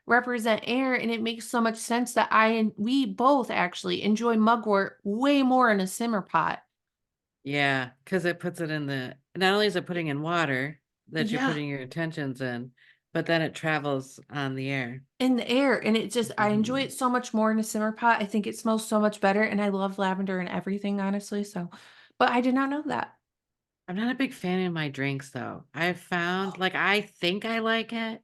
represent air, and it makes so much sense that I and we both actually enjoy mugwort way more in a simmer pot. Yeah, because it puts it in the, not only is it putting in water that you're Yeah, putting your intentions in, but then it travels on the air. in the air, and it just I enjoy Mhm. it so much more in a simmer pot. I think it smells so much better, and I love lavender and everything, honestly. So, but I did not know that. I'm not a big fan of my drinks though. I've found like I think I like it,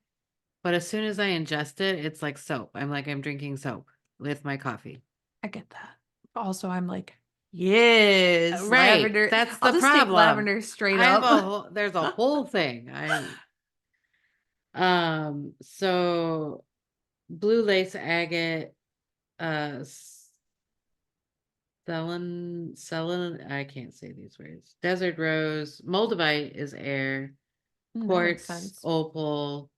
but as soon as I ingest it, it's like soap. I'm like I'm drinking soap with my coffee. I get that. Also, I'm like, yes, Right. lavender. That's I'll the just take problem. lavender straight I have up. there's a whole thing. So blue lace agate, uh I can't say these words. Desert rose, moldavite is air, That makes quartz, sense. opal,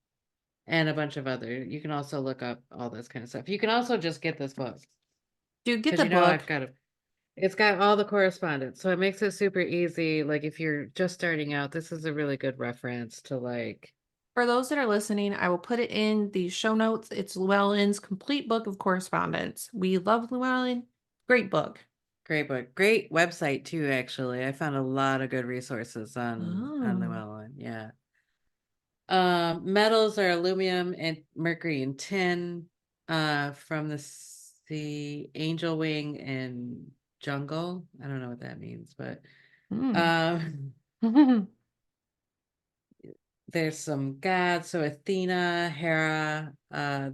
and a bunch of other. You can also look up all this kind of stuff. You can also just get this book Dude, get because the you know I've book. got a. It's got all the correspondence, so it makes it super easy. Like if you're just starting out, this is a really good reference to like. For those that are listening, I will put it in the show notes. It's Llewellyn's complete book of correspondence. We love Llewellyn. Great book. Great book, great website too. Actually, I found a lot of good resources on Oh. LLewellyn. Yeah. Metals are aluminum and mercury and tin. From the angel wing and jungle. I don't know what that means, but Hmm. um, there's some gods. So Athena, Hera.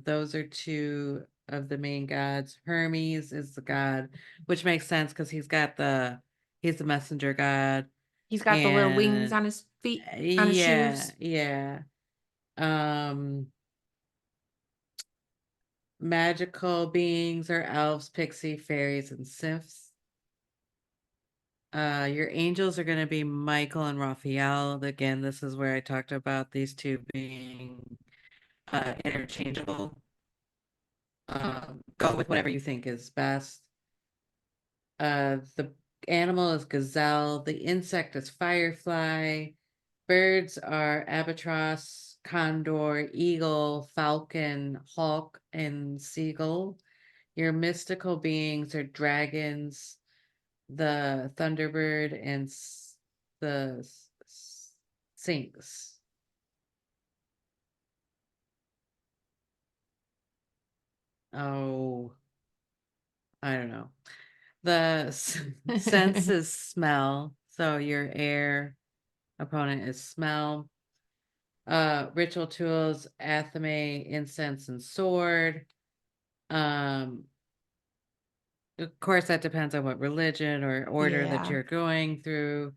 Those are two of the main gods. Hermes is the god, which makes sense because he's the messenger god, He's got the little wings and on his feet, on his yeah, shoes. yeah. Um. Magical beings are elves, pixie, fairies, and symphs. Your angels are going to be Michael and Raphael. Again, this is where I talked about these two being interchangeable. Go with whatever you think is best. The animal is gazelle. The insect is firefly. Birds are albatross, condor, eagle, falcon, hawk, and seagull. Your mystical beings are dragons, the thunderbird, and the sphinx. Oh, I don't know. The sense is smell. So your air opponent is smell. Ritual tools, athame, incense, and sword. Um, of course, that depends on what religion or order that Yeah. you're going through.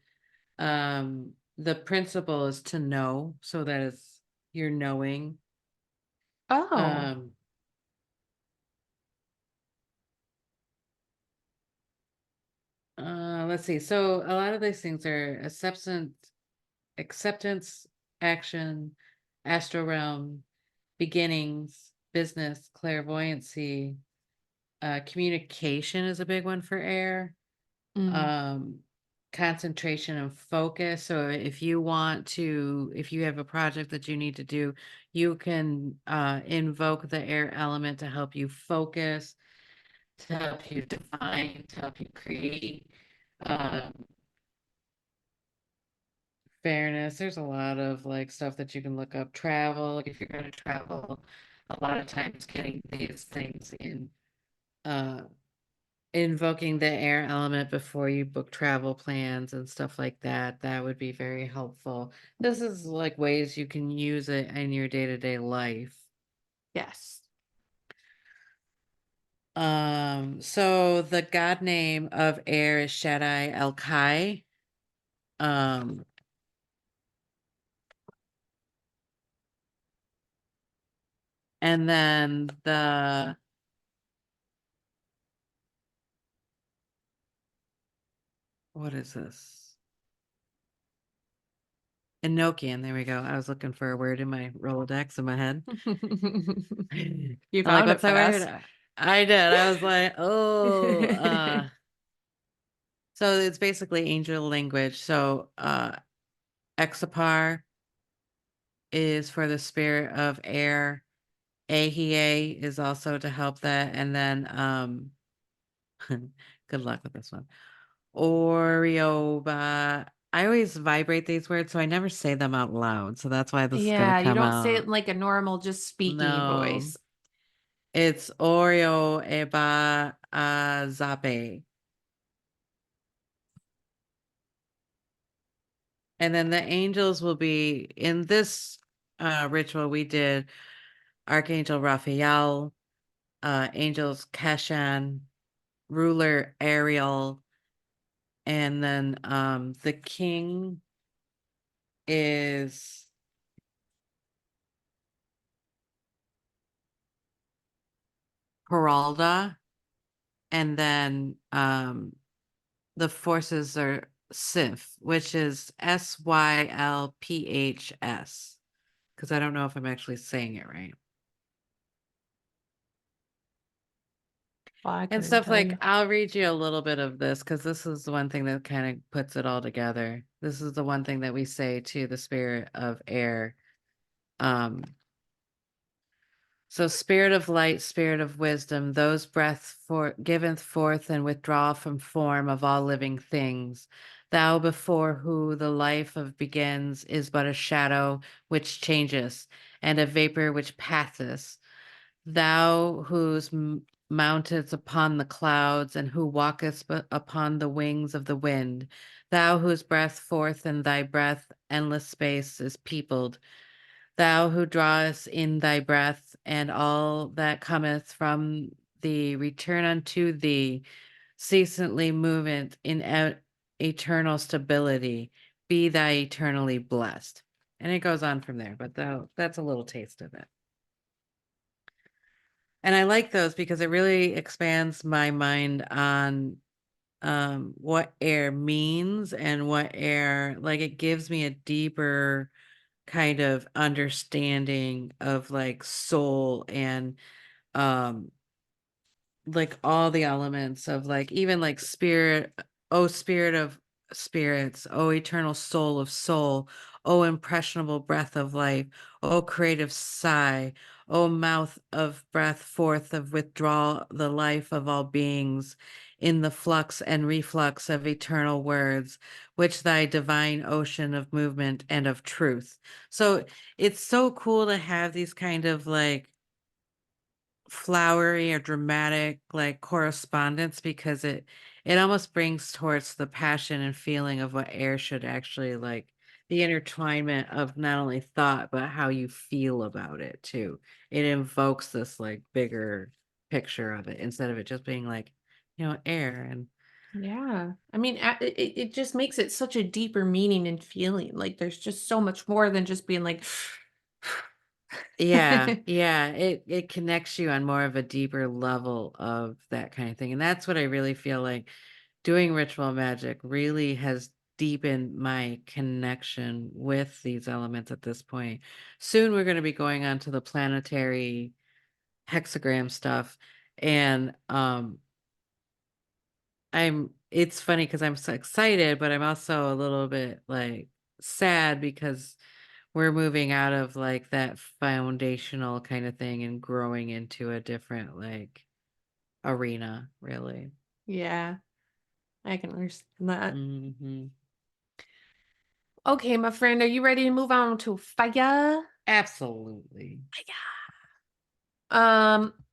The principle is to know, so that is you're knowing. Oh. Um, let's see. So a lot of these things are acceptance, action, astral realm, beginnings, business, clairvoyancy, communication is a big one for air. Mm. um Concentration and focus. So if you have a project that you need to do, you can invoke the air element to help you focus, to help you define, to help you create. um Fairness, there's a lot of like stuff that you can look up. Travel, like if you're going to travel, a lot of times getting these things in, uh invoking the air element before you book travel plans and stuff like that, that would be very helpful. This is like ways you can use it in your day-to-day life. Yes. So the god name of air is Shaddai El Kai. Um, And then what is this? Enochian, there we go. I was looking for a word in my Rolodex in my head. I'm You like, found it what's that word? fast. I did. I was like, oh, so it's basically angel language. So Exapar is for the spirit of air. Ahia is also to help that. And then good luck with this one. Orioba. I always vibrate these words, so I never say them out loud. So that's why this is gonna Yeah, you come don't say it out. in like a normal, just speaking No. voice. It's Oreo Eba Zape. And then the angels will be in this ritual we did Archangel Raphael, angels Keshan, ruler Ariel, and then the king is Heralda, and then the forces are Sylph, which is Sylphs, because I don't know if I'm actually saying it right. Well, I And couldn't stuff tell like, you. I'll read you a little bit of this because this is the one thing that kind of puts it all together. This is the one thing that we say to the spirit of air. Um, so spirit of light, spirit of wisdom, those breath for giveth forth and withdraw from form of all living things. Thou before who the life of begins is but a shadow which changes, and a vapor which passeth. Thou whose mountest upon the clouds, and who walkest upon the wings of the wind, thou whose breath forth in thy breath endless space is peopled, thou who drawest in thy breath, and all that cometh from thee return unto thee, ceasantly movement in eternal stability, be thy eternally blessed. And it goes on from there, but that's a little taste of it. And I like those because it really expands my mind on what air means and what air, like it gives me a deeper kind of understanding of like soul and um like all the elements of like even like spirit, oh spirit of spirits, oh eternal soul of soul, oh impressionable breath of life, oh creative sigh, oh mouth of breath forth of withdrawal the life of all beings in the flux and reflux of eternal words, which thy divine ocean of movement and of truth. So it's so cool to have these kind of like flowery or dramatic like correspondence because it almost brings towards the passion and feeling of what air should actually like, the intertwinement of not only thought but how you feel about it too. It invokes this like bigger picture of it instead of it just being like, air. And Yeah. I mean, it just makes it such a deeper meaning and feeling. Like there's just so much more than just being like, yeah, it connects you on more of a deeper level of that kind of thing. And that's what I really feel like doing ritual magic really has deepened my connection with these elements at this point. Soon we're going to be going on to the planetary hexagram stuff. And it's funny because I'm so excited, but I'm also a little bit like sad because we're moving out of like that foundational kind of thing and growing into a different like arena, really. yeah, I can understand that. Hmm. Okay, my friend, are you ready to move on to fire? Absolutely.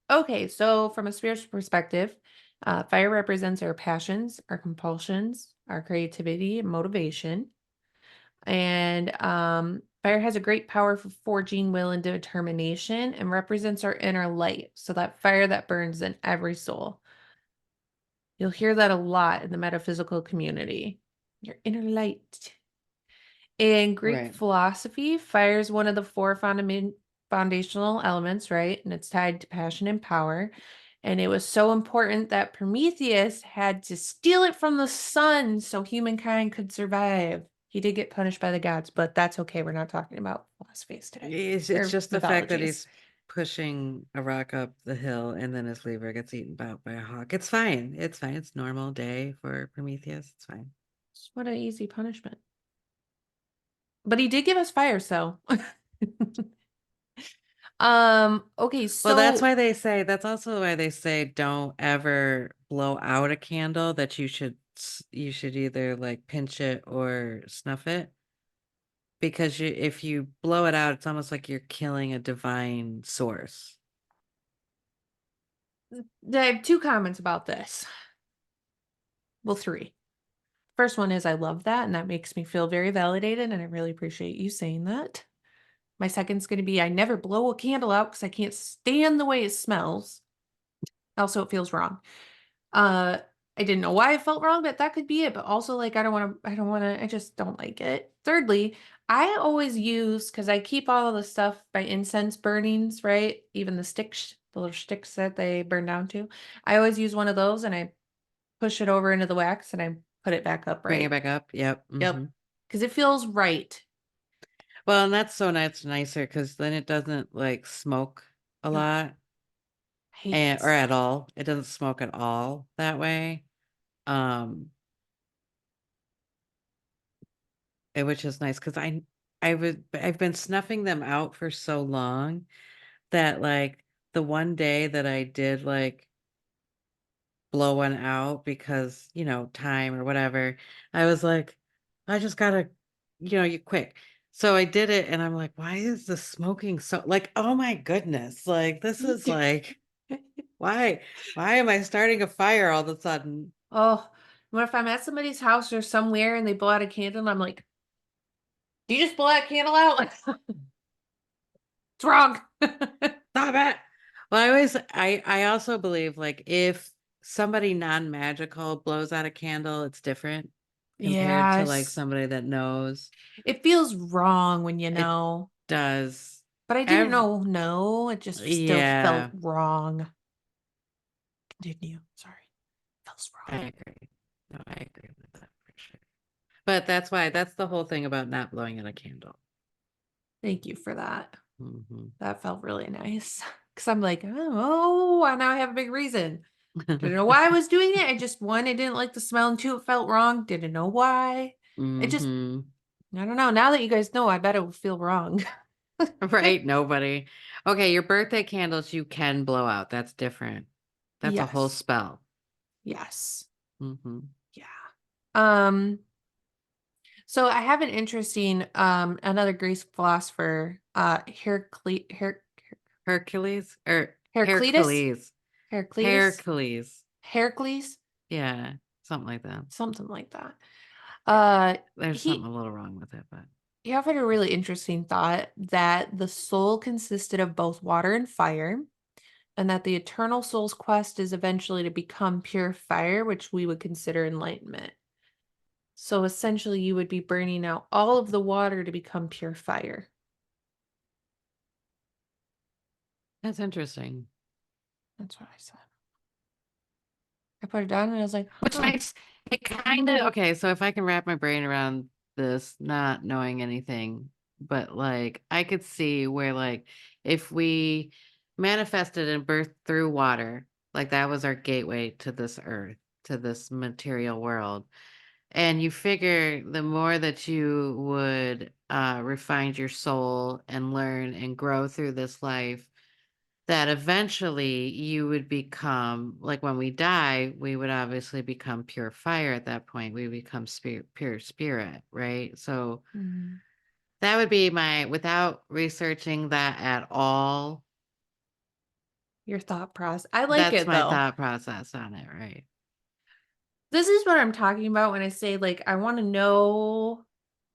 Okay, so from a spiritual perspective, fire represents our passions, our compulsions, our creativity, and motivation. And fire has a great power for forging will and determination and represents our inner light. So that fire that burns in every soul. You'll hear that a lot in the metaphysical community. Your inner light. In Greek Right. philosophy, fire is one of the four foundational elements, right? And it's tied to passion and power. And it was so important that Prometheus had to steal it from the sun so humankind could survive. He did get punished by the gods, but that's okay. We're not talking about philosophies today It's or just the fact that mythologies. he's pushing a rock up the hill and then his lever gets eaten out by a hawk. It's fine. It's fine. It's normal day for Prometheus. It's fine. What an easy punishment. But he did give us fire, so. Okay, Well, so that's also why they say don't ever blow out a candle, that you should either like pinch it or snuff it. Because if you blow it out, it's almost like you're killing a divine source. I have two comments about this. Well, three. First one is I love that, and that makes me feel very validated, and I really appreciate you saying that. My second's going to be I never blow a candle out because I can't stand the way it smells. Also, it feels wrong. Uh, I didn't know why I felt wrong, but that could be it. But also, like, I just don't like it. Thirdly, I always use, because I keep all of the stuff by incense burnings, right? Even the sticks, the little sticks that they burn down to. I always use one of those and I push it over into the wax and I put it back up, Bring it right? back up. Yep. Yep. Because it feels right. Well, and that's so nicer because then it doesn't like smoke a Ugh, lot I hate and that or at smell. all. It doesn't smoke at all that way. Um, which is nice because I've been snuffing them out for so long that like the one day that I did like blow one out because, time or whatever, I was like, I just gotta, you quick. So I did it and I'm like, why is the smoking so like, oh my goodness, like this is like, why, why am I starting a fire all of a sudden? Oh, what if I'm at somebody's house or somewhere and they blow out a candle and I'm like, do you just blow that candle out? It's wrong. Stop it. Well, I also believe like if somebody non-magical blows out a candle, it's different compared to like Yes. somebody that knows. It feels wrong when you It know. does. But I didn't Ev know, no, it just still felt yeah, wrong. Continue. Sorry. Feels I wrong. agree. No, I agree with that for sure. But that's the whole thing about not blowing out a candle. Thank you for that. Hmm That felt really nice. Because I'm like, oh, and now I have a big reason. Didn't know why I was doing it. I just, one, I didn't like the smell, and two, it felt wrong. Didn't know why. It just, hmm I don't know. Now that you guys know, I bet it will feel wrong. Right? Nobody. Okay, your birthday candles you can blow out. That's different. That's a whole Yes. spell. Yes. Hmm Yeah. Um, so I have an interesting another Greek philosopher, Hercules or Heraclitus? Hercules. Heraclitus? Hercules. Heracles? Yeah, something like that. Something like that. Uh There's something he a little wrong with it, but he offered a really interesting thought that the soul consisted of both water and fire, and that the eternal soul's quest is eventually to become pure fire, which we would consider enlightenment. So essentially, you would be burning out all of the water to become pure fire. that's interesting. That's what I said. I put it down and I was like, Which huh. makes it kind of okay. So if I can wrap my brain around this, not knowing anything, but like I could see where like if we manifested and birthed through water, like that was our gateway to this earth, to this material world. And you figure the more that you would refine your soul and learn and grow through this life, that eventually you would become like when we die, we would obviously become pure fire at that point. We become pure spirit, right? So Mm, that would be my, without researching that at all, your thought process. I like that's it my though. thought process on it, right? This is what I'm talking about when I say, like, I want to know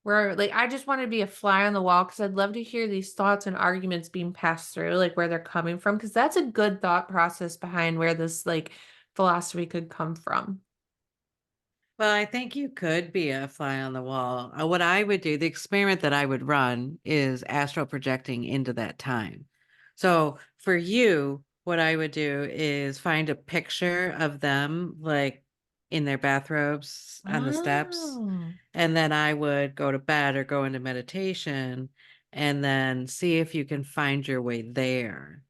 where, like, I just want to be a fly on the wall because I'd love to hear these thoughts and arguments being passed through, like, where they're coming from, because that's a good thought process behind where this, like, philosophy could come from. Well, I think you could be a fly on the wall. What I would do, the experiment that I would run is astral projecting into that time. So for you, what I would do is find a picture of them like in their bathrobes on the steps. Oh, And then I would go to bed or go into meditation and then see if you can find your way there.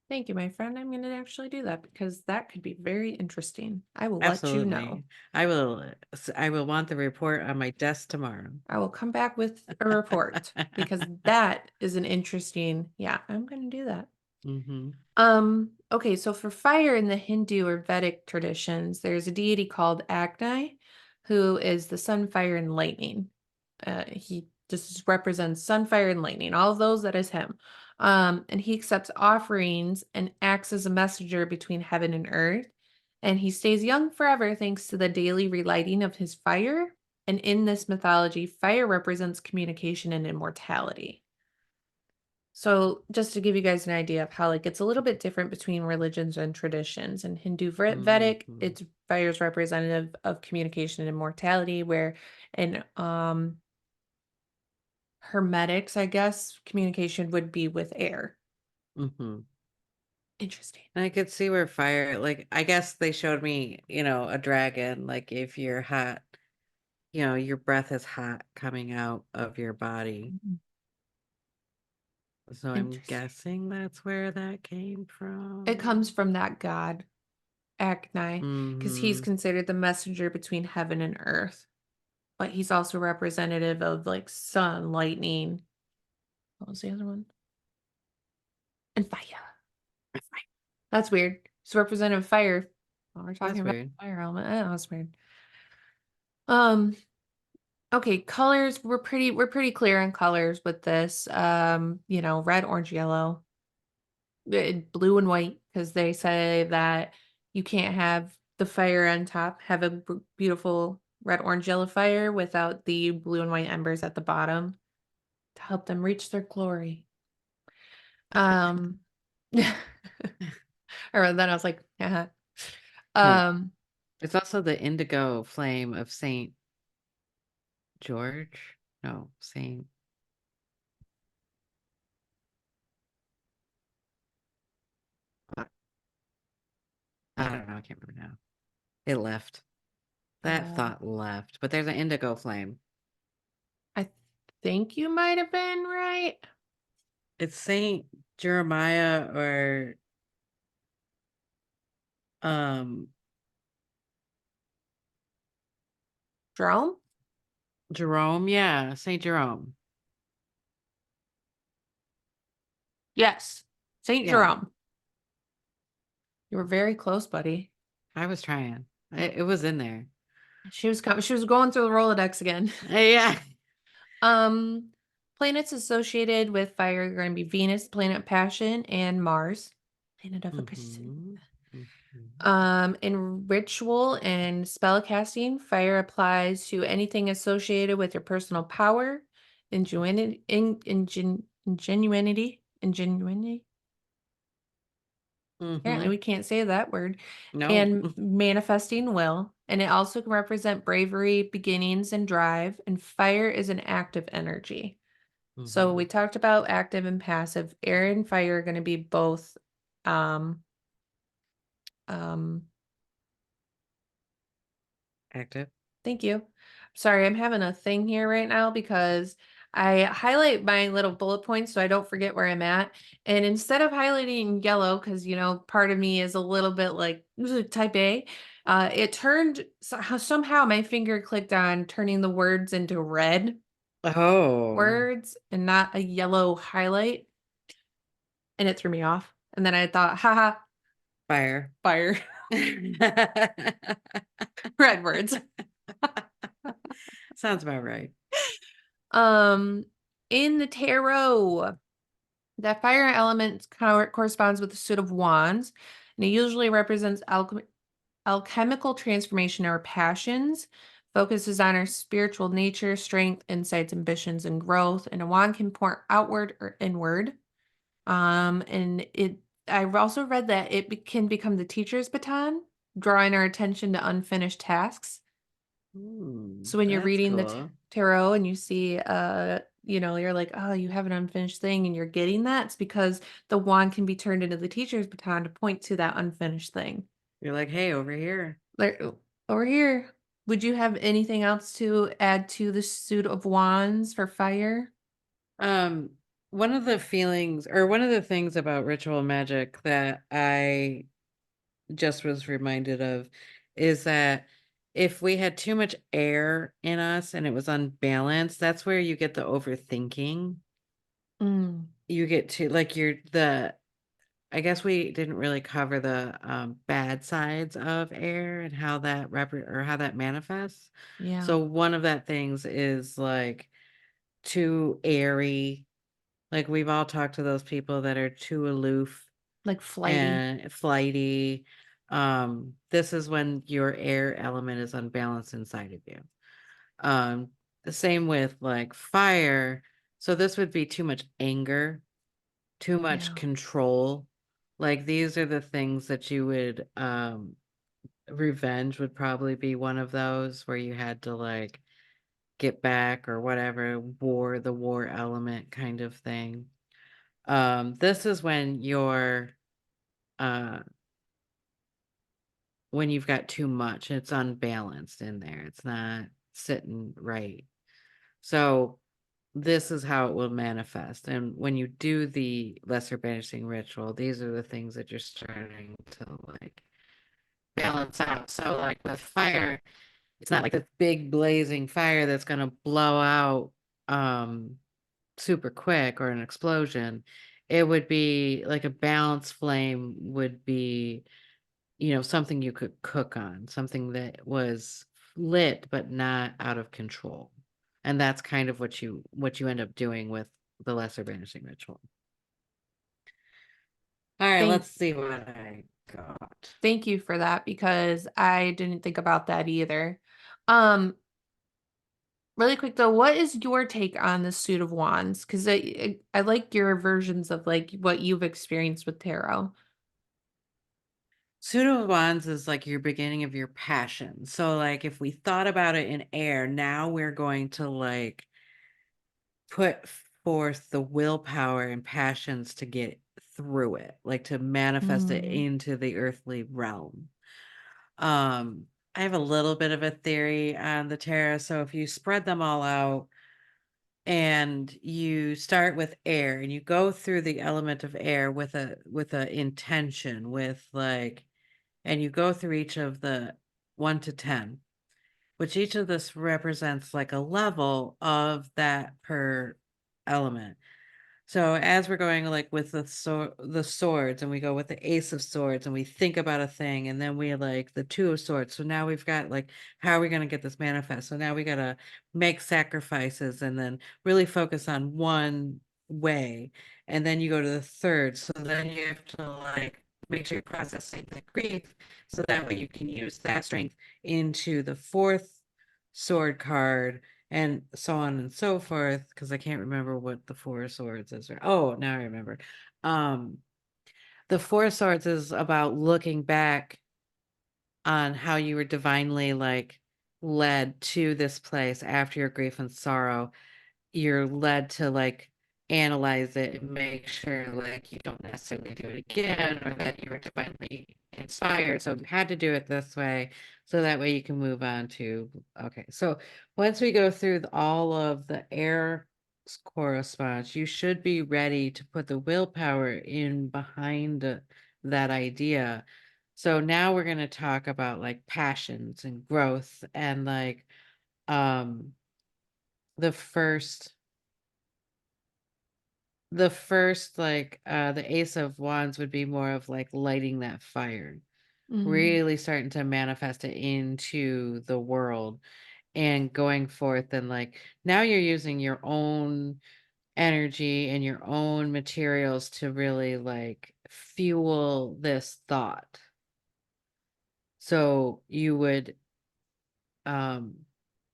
thank you, my friend. I'm going to actually do that because that could be very interesting. I will let you know. Absolutely. I will want the report on my desk tomorrow. I will come back with a report because that is an interesting, yeah, I'm going to do that. Hmm. Okay, so for fire in the Hindu or Vedic traditions, there's a deity called Agni, who is the sun, fire, and lightning. He just represents sun, fire, and lightning. All of those, that is him. And he accepts offerings and acts as a messenger between heaven and earth. And he stays young forever thanks to the daily relighting of his fire. And in this mythology, fire represents communication and immortality. So just to give you guys an idea of how like it's a little bit different between religions and traditions. In Hindu Vedic, Hmm. it's fire is representative of communication and immortality, where in Hermetics, I guess, communication would be with air. Hmm. Interesting. And I could see where fire, like, I guess they showed me, a dragon, like if you're hot, your breath is hot coming out of your body. Mhm. So I'm Interesting. guessing that's where that came It comes from. from that god, Achnai, because he's Hmm. considered the messenger between heaven and earth. But he's also representative of like sun, lightning. What was the other one? And fire. That's weird. It's representative of fire. Oh, we're talking That's about weird. fire element. Oh, that's weird. Um, okay, colors, we're pretty clear on colors with this. Red, orange, yellow, blue and white, because they say that you can't have the fire on top, have a beautiful red, orange, yellow fire without the blue and white embers at the bottom to help them reach their glory. Um, or then I was like, Hmm. um, It's also the indigo flame of Saint George. No, Saint. I don't know. I can't remember now. It left. That uh, thought left. But there's an indigo flame. I think you might have been right. It's Saint Jeremiah or um Jerome? Jerome. Yeah, Saint Jerome. Yes. Saint Yeah, Jerome. You were very close, buddy. I was trying. It was in there. She was going through the Rolodex again. Yeah. Um, Planets associated with fire are going to be Venus, planet of passion, and Mars, planet of aggression. Hmm. Hmm. In ritual and spell casting, fire applies to anything associated with your personal power, ingenuity. Apparently, Hmm. we can't say that word. No. And manifesting will. And it also can represent bravery, beginnings, and drive. And fire is an active energy. So we Hmm. talked about active and passive. Air and fire are going to be both. Um, um, Active. Thank you. Sorry, I'm having a thing here right now because I highlight my little bullet points so I don't forget where I'm at. And instead of highlighting in yellow, because part of me is a little bit like "Ugh, type A, it turned somehow my finger clicked on turning the words into red Oh, words and not a yellow highlight, and it threw me off. And then I thought, haha, fire. fire, red words. Sounds about right. Um, in the tarot. That fire element corresponds with the suit of wands, and it usually represents alchemical transformation or passions, focuses on our spiritual nature, strength, insights, ambitions, and growth. And a wand can point outward or inward. And I've also read that it can become the teacher's baton, drawing our attention to unfinished tasks. So when you're That's reading the cool. tarot and you see, you're like, oh, you have an unfinished thing and you're getting that, it's because the wand can be turned into the teacher's baton to point to that unfinished thing. You're like, hey, over here. Like, over here. Would you have anything else to add to the suit of wands for fire? Um, one of the feelings or one of the things about ritual magic that I just was reminded of is that if we had too much air in us and it was unbalanced, that's where you get the overthinking. Mm, You get to like I guess we didn't really cover the bad sides of air and how that or how that manifests. yeah. So one of that things is like too airy. Like we've all talked to those people that are too aloof Like flighty. and flighty. This is when your air element is unbalanced inside of you. Um, the same with like fire. So this would be too much anger, too much Yeah. control. Like these are the things that you would revenge would probably be one of those where you had to like get back or whatever, the war element kind of thing. This is uh when you've got too much, it's unbalanced in there. It's not sitting right. So this is how it will manifest. And when you do the lesser banishing ritual, these are the things that you're starting to like balance out. So like with fire, it's not like a big blazing fire that's gonna blow out super quick or an explosion. It would be like a balanced flame would be, something you could cook on, something that was lit but not out of control. And that's kind of what you end up doing with the lesser banishing ritual. All right, Thank let's see what I got. thank you for that because I didn't think about that either. Um, Really quick though, what is your take on the suit of wands? Because I like your versions of like what you've experienced with tarot. Suit of Wands is like your beginning of your passion. So like if we thought about it in air, now we're going to like put forth the willpower and passions to get through it, like to manifest it Mm, into the earthly realm. I have a little bit of a theory on the tarot. So if you spread them all out and you start with air and you go through the element of air with a intention, with like, and you go through each of the 1 to 10, which each of this represents like a level of that per element. So as we're going like with the swords and we go with the ace of swords and we think about a thing and then we like the two of swords. So now we've got like how are we going to get this manifest? So now we got to make sacrifices and then really focus on one way. And then you go to the third. So then you have to like make sure you're processing the grief so that way you can use that strength into the fourth sword card and so on and so forth, because I can't remember what the Four of Swords is. Oh, now I remember. Um, the Four of Swords is about looking back on how you were divinely like led to this place after your grief and sorrow. You're led to like analyze it and make sure like you don't necessarily do it again or that you were divinely inspired. So you had to do it this way. So that way you can move on to okay. So once we go through all of the air correspondence, you should be ready to put the willpower in behind that idea. So now we're going to talk about like passions and growth and like um the first like the ace of wands would be more of like lighting that fire, mm, really starting to manifest it into the world and going forth and like now you're using your own energy and your own materials to really like fuel this thought. So you would um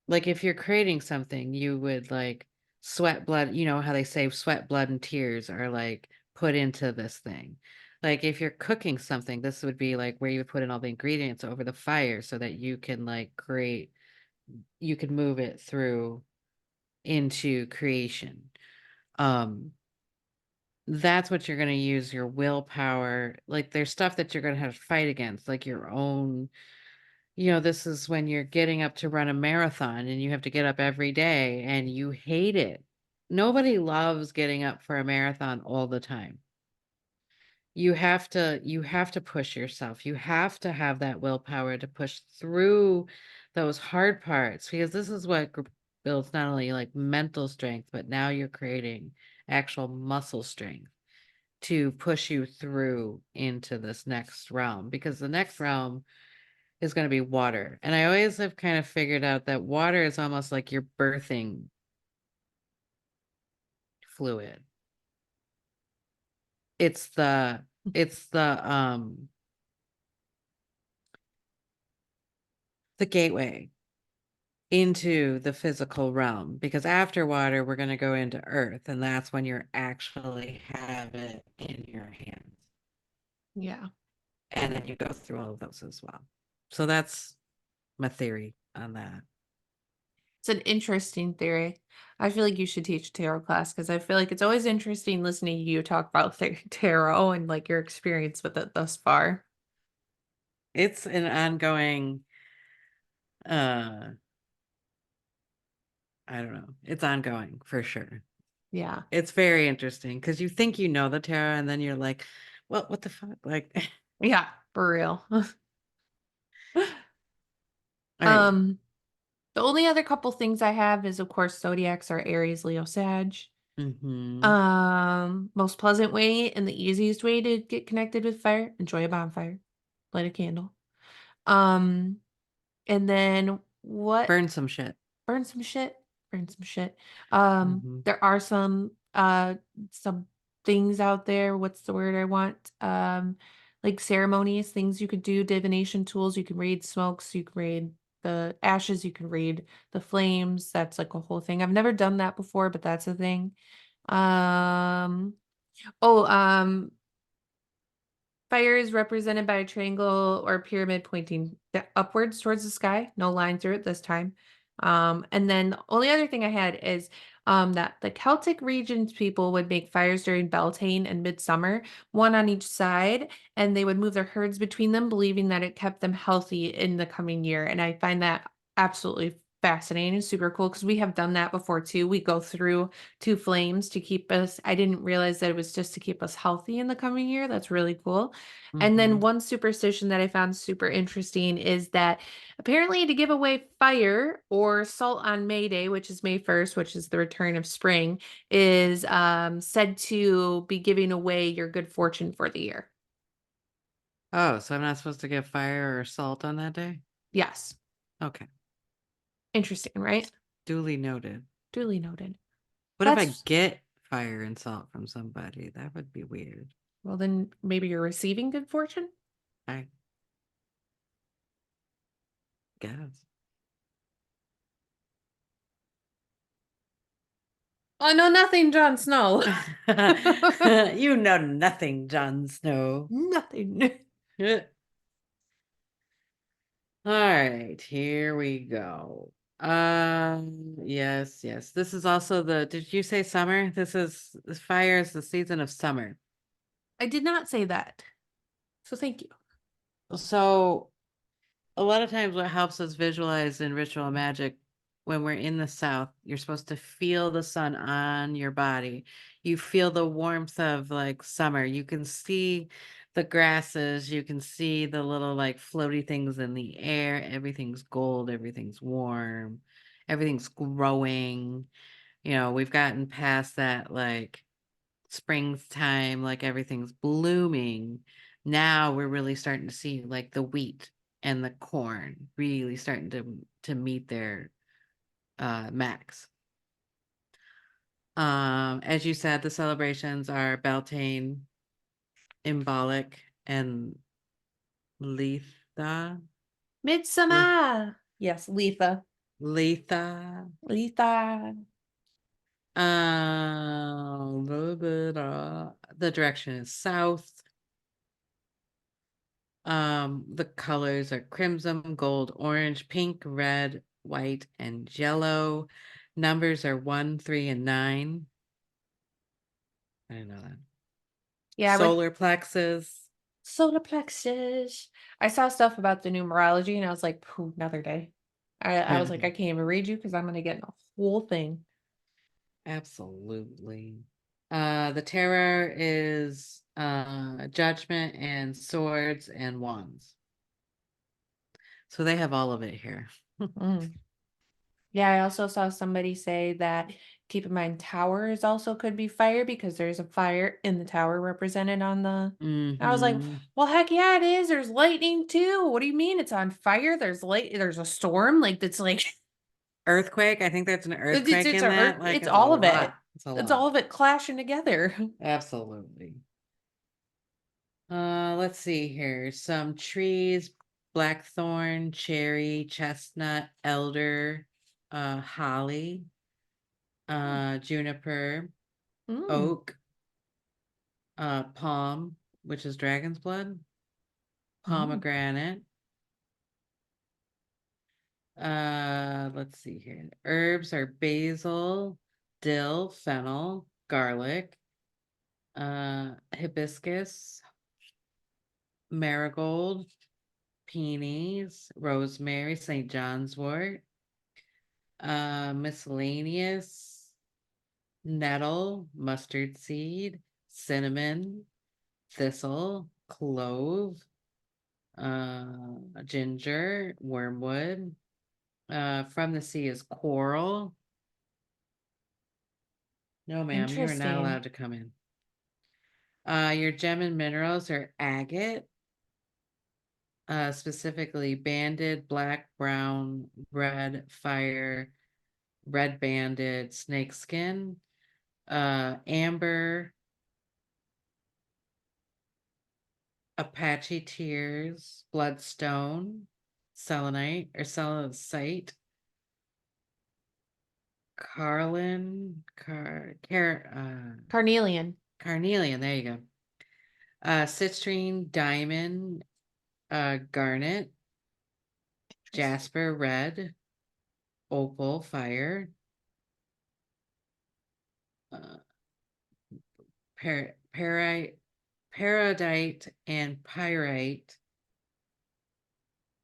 like if you're creating something, you would like sweat, blood, you know how they say sweat, blood, and tears are like put into this thing. Like if you're cooking something, this would be like where you would put in all the ingredients over the fire so that you can like create, you can move it through into creation. Um, that's what you're going to use your willpower. Like there's stuff that you're going to have to fight against, like your own, this is when you're getting up to run a marathon and you have to get up every day and you hate it. Nobody loves getting up for a marathon all the time. You have to push yourself. You have to have that willpower to push through those hard parts because this is what builds not only like mental strength, but now you're creating actual muscle strength to push you through into this next realm because the next realm is going to be water. And I always have kind of figured out that water is almost like your birthing fluid. It's the gateway into the physical realm because after water we're going to go into earth and that's when you actually have it in your hands. Yeah. And then you go through all of those as well. So that's my theory on that. It's an interesting theory. I feel like you should teach a tarot class because I feel like it's always interesting listening to you talk about tarot and like your experience with it thus far. It's an ongoing uh I don't know. It's ongoing for sure. Yeah. It's very interesting because you think you know the tarot and then you're like, well, what the fuck? Like, Yeah, for real. all right. Um, the only other couple things I have is of course zodiacs are Aries, Leo, Sag. Mm-hmm. Most pleasant way and the easiest way to get connected with fire, enjoy a bonfire, light a candle. Um, and then what Burn some shit. burn some shit, burn some shit. Mm-hmm. There are some things out there, what's the word I want? Like ceremonies, things you could do, divination tools, you can read smokes, you can read the ashes, you can read the flames. That's like a whole thing. I've never done that before, but that's a thing. Um, oh, Fire is represented by a triangle or a pyramid pointing upwards towards the sky. No line through it this time. And then the only other thing I had is that the Celtic regions people would make fires during Beltane and midsummer, one on each side, and they would move their herds between them, believing that it kept them healthy in the coming year. And I find that absolutely fascinating and super cool because we have done that before too. We go through two flames to keep us. I didn't realize that it was just to keep us healthy in the coming year. That's really cool. And then Mm-hmm. one superstition that I found super interesting is that apparently to give away fire or salt on May Day, which is May 1st, which is the return of spring, is said to be giving away your good fortune for the year. Oh, so I'm not supposed to get fire or salt on that day? Yes. Okay. Interesting, right? Duly noted. Duly noted. What if I That's, get fire and salt from somebody? That would be weird. well, then maybe you're receiving good fortune? I guess. I know nothing, Jon Snow. You know nothing, Jon Snow. Nothing. All right, here we go. Yes, yes. This is also did you say summer? Fire is the season of summer. I did not say that. So thank you. So a lot of times what helps us visualize in ritual magic when we're in the south, you're supposed to feel the sun on your body. You feel the warmth of like summer. You can see the grasses, you can see the little like floaty things in the air. Everything's gold, everything's warm, everything's growing. We've gotten past that like springtime, like everything's blooming. Now we're really starting to see like the wheat and the corn really starting to meet their max. As you said, the celebrations are Beltane, Symbolic, and Letha. Le- Midsummer. Yes, Letha. Letha. Letha. The direction is south. The colors are crimson, gold, orange, pink, red, white, and yellow. Numbers are 1, 3, and 9. I didn't know that. Yeah, I went Solar plexus. solar plexus. I saw stuff about the numerology and I was like, "Phew, another day." I was like, I can't even read you because I'm gonna get in a whole thing. Absolutely. The terror is judgment and swords and wands. So they have all of it here. Mm. Yeah, I also saw somebody say that keep in mind towers also could be fire because there's a fire in the tower represented on the. I was like, Mm-hmm. well, heck yeah, it is. There's lightning too. What do you mean it's on fire? There's light. There's a storm. Like that's like Earthquake. I think that's an earthquake it's in that. Like it's it's a all of it. lot. It's a It's lot. all of it clashing together. Absolutely. Let's see here. Some trees, blackthorn, cherry, chestnut, elder, holly, juniper, Mm, oak, palm, which is dragon's blood, mm. pomegranate. Let's see here. Herbs are basil, dill, fennel, garlic, hibiscus, marigold, peonies, rosemary, St. John's wort, miscellaneous, nettle, mustard seed, cinnamon, thistle, clove, ginger, wormwood. From the sea is coral. No, ma'am, you are not Interesting. allowed to come in. Your gem and minerals are agate, specifically banded, black, brown, red, fire, red banded, snakeskin, amber, Apache tears, bloodstone, selenite or selenite, Carnelian. carnelian. There you go. Citrine, diamond, garnet, Interesting. jasper, red, opal, fire, uh, parite, paradite, and pyrite,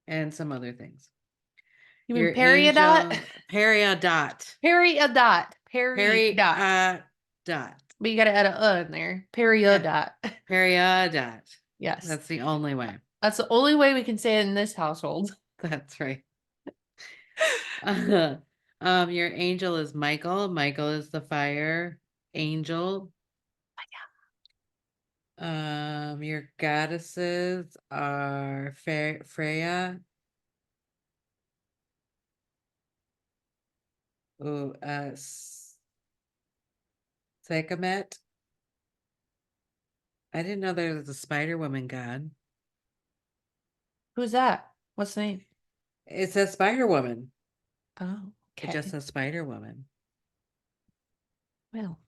and some other things. You mean Your periodot? angel, peridot, Periodot. Peridot. peridot, But you gotta add a in there. Periodot. peridot. Yes. That's the only way. That's the only way we can say it in this household. That's right. Your angel is Michael. Michael is the fire angel. Your goddesses are Freya, ooh, Sekhmet. I didn't know there was a Spider Woman god. Who's that? What's the name? It says Spider Woman. Oh, It just okay. says Spider Woman. Well,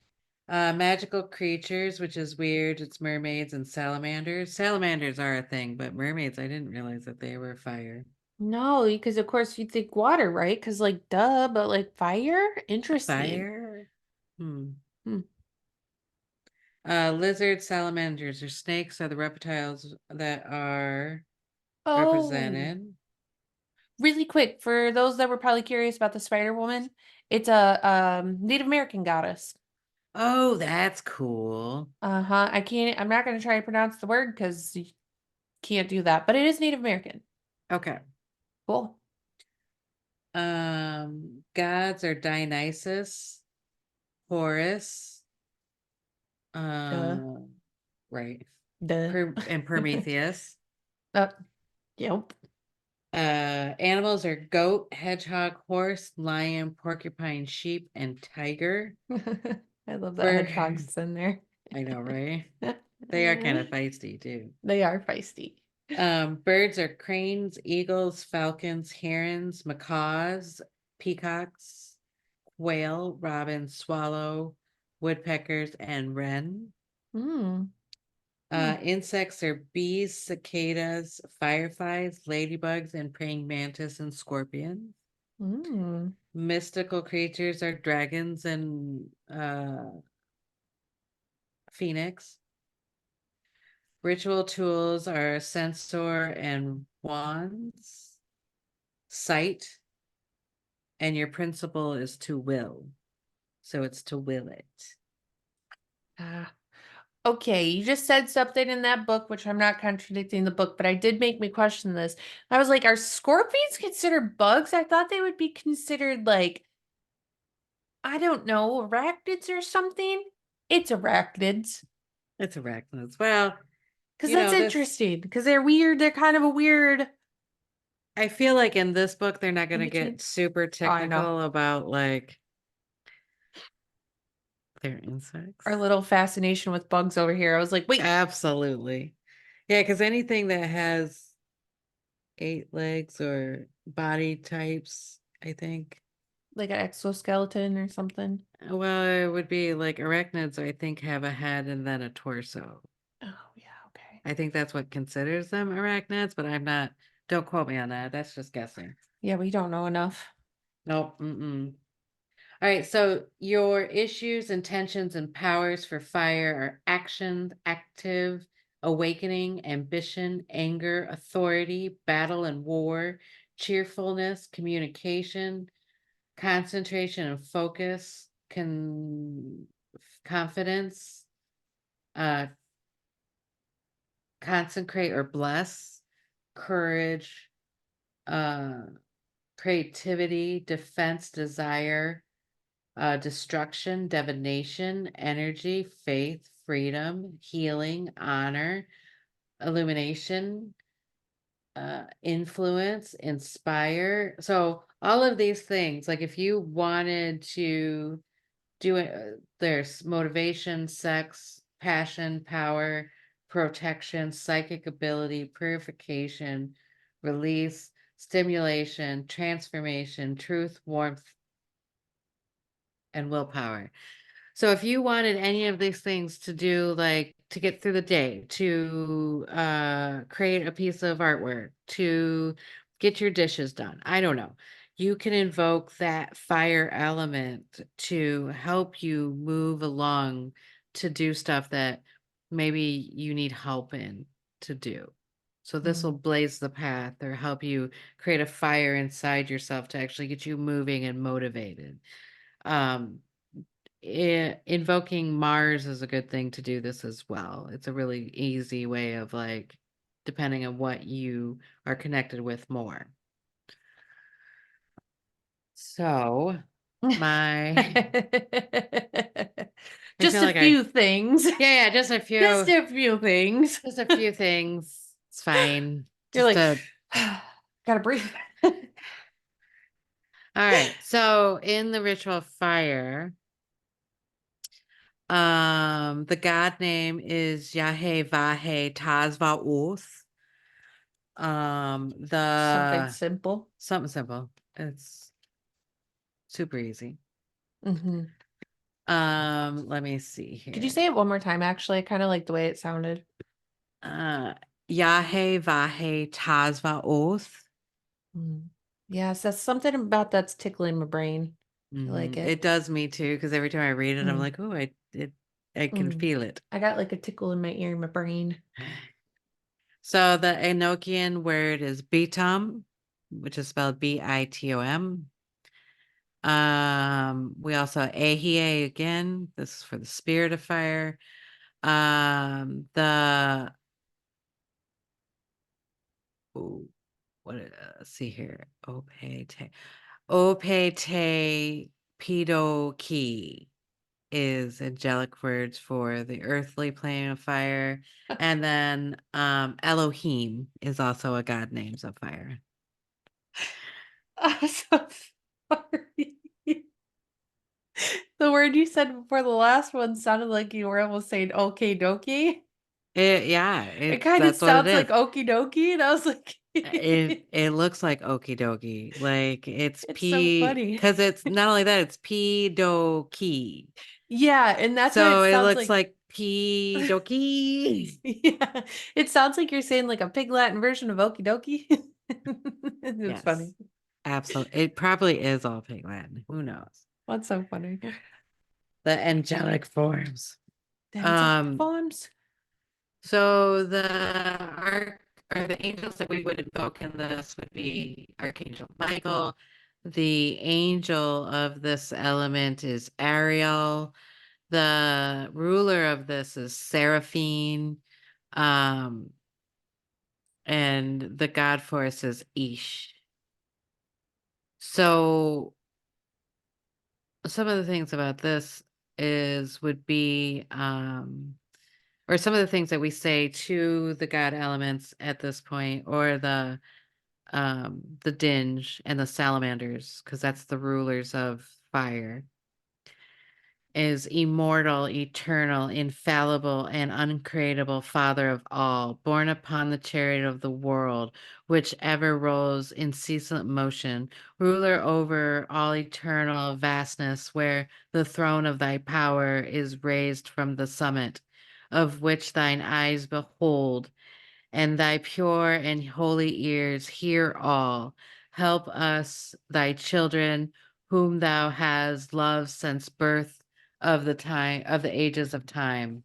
Magical creatures, which is weird. It's mermaids and salamanders. Salamanders are a thing, but mermaids, I didn't realize that they were fire. no, because of course you think water, right? Because like duh, but like fire? Interesting. Fire? Hmm. Hmm. Lizards, salamanders, or snakes are the reptiles that are Oh, represented. really quick for those that were probably curious about the Spider Woman, it's a Native American goddess. Oh, that's cool. Uh-huh. I'm not gonna try to pronounce the word because you can't do that, but it is Native American. Okay. Cool. Gods are Dionysus, Horus, Duh. uh, right, Duh. And Prometheus. Uh, yep. Animals are goat, hedgehog, horse, lion, porcupine, sheep, and tiger. I love that Bird, hedgehog's in there. I know, right? They are kind of feisty too. They are feisty. Birds are cranes, eagles, falcons, herons, macaws, peacocks, quail, robin, swallow, woodpeckers, and wren. Mm. Insects are bees, cicadas, fireflies, ladybugs, and praying mantis and scorpions. Mm. Mystical creatures are dragons and phoenix. Ritual tools are sensor and wands. Sight, and your principle is to will. So it's to will it. Ah. Okay, you just said something in that book, which I'm not contradicting the book, but I did make me question this. I was like, are scorpions considered bugs? I thought they would be considered like, I don't know, arachnids or something. It's arachnids. It's arachnids. Well, Because that's this, interesting. Because they're weird. They're kind of a weird I feel like in this book, they're not going in to between. get super Oh, I know. technical about like their Our insects. little fascination with bugs over here. I was like, wait, Absolutely. Yeah, because anything that has 8 legs or body types, I think. like an exoskeleton or something. Well, it would be like arachnids, I think, have a head and then a torso. Oh, yeah, okay. I think that's what considers them arachnids, but I'm not, don't quote me on that. That's just guessing. Yeah, we don't know enough. Nope. Mm-mm. All right. So your issues, intentions, and powers for fire are action, active, awakening, ambition, anger, authority, battle and war, cheerfulness, communication, concentration and focus, confidence, uh, consecrate or bless, courage, uh, creativity, defense, desire, destruction, divination, energy, faith, freedom, healing, honor, illumination, influence, inspire. So all of these things, like if you wanted to do it, there's motivation, sex, passion, power, protection, psychic ability, purification, release, stimulation, transformation, truth, warmth, and willpower. So if you wanted any of these things to do, like to get through the day, to create a piece of artwork, to get your dishes done, I don't know. You can invoke that fire element to help you move along to do stuff that maybe you need help in to do. So this will Mm. blaze the path or help you create a fire inside yourself to actually get you moving and motivated. Um, Invoking Mars is a good thing to do this as well. It's a really easy way of like, depending on what you are connected with more. So, my, I Just feel a like I, few things. yeah, Just a few things. just a few things. It's fine. You're Just like, a, gotta breathe. all right. So in the ritual of fire, the god name is Yahweh Tazvaoth. Something The simple. Something simple. It's super easy. Hmm. Let me see Could you here. say it one more time? Actually, I kind of like the way it sounded. Uh Yahe Vahe Tazva Oath. Mm. Yes, that's something about that's tickling my brain. I like it. It does me too, because every time I read it, I'm Mm. like, oh, I can Mm. feel it. I got like a tickle in my ear, in my brain. So the Enochian word is Bitom, which is spelled Bitom. We also Ahie again. This is for the spirit of fire. The ooh, what let's see here. Opete Pidoki is angelic words for the earthly plane of fire. And then Elohim is also a god names of fire. I'm so sorry. The word you said before the last one sounded like you were almost saying okie dokie. Yeah, It it's kind of that's what it sounds like is. okie dokie, and I was like, It looks like okie dokie. Like it's it's so P funny. because it's not only that, it's P do key. Yeah, and that's what it So it sounds looks like. like Okie dokie. Yeah, it sounds like you're saying like a Pig Latin version of okie dokie. It's funny. Yes, absolutely. It probably is all Pig Latin. Who knows? What's so funny? The angelic forms. The angelic Um, forms. so the arc or the angels that we would invoke in this would be Archangel Michael. The angel of this element is Ariel. The ruler of this is Seraphine. Um, and the god force is Ish. So some of the things about this is would be or some of the things that we say to the god elements at this point, or the dinge and the salamanders, because that's the rulers of fire, is immortal, eternal, infallible, and uncreatable Father of all, born upon the chariot of the world, which ever rolls in ceaseless motion, ruler over all eternal vastness, where the throne of thy power is raised from the summit, of which thine eyes behold, and thy pure and holy ears hear all. Help us, thy children, whom thou hast loved since birth of the ages of time.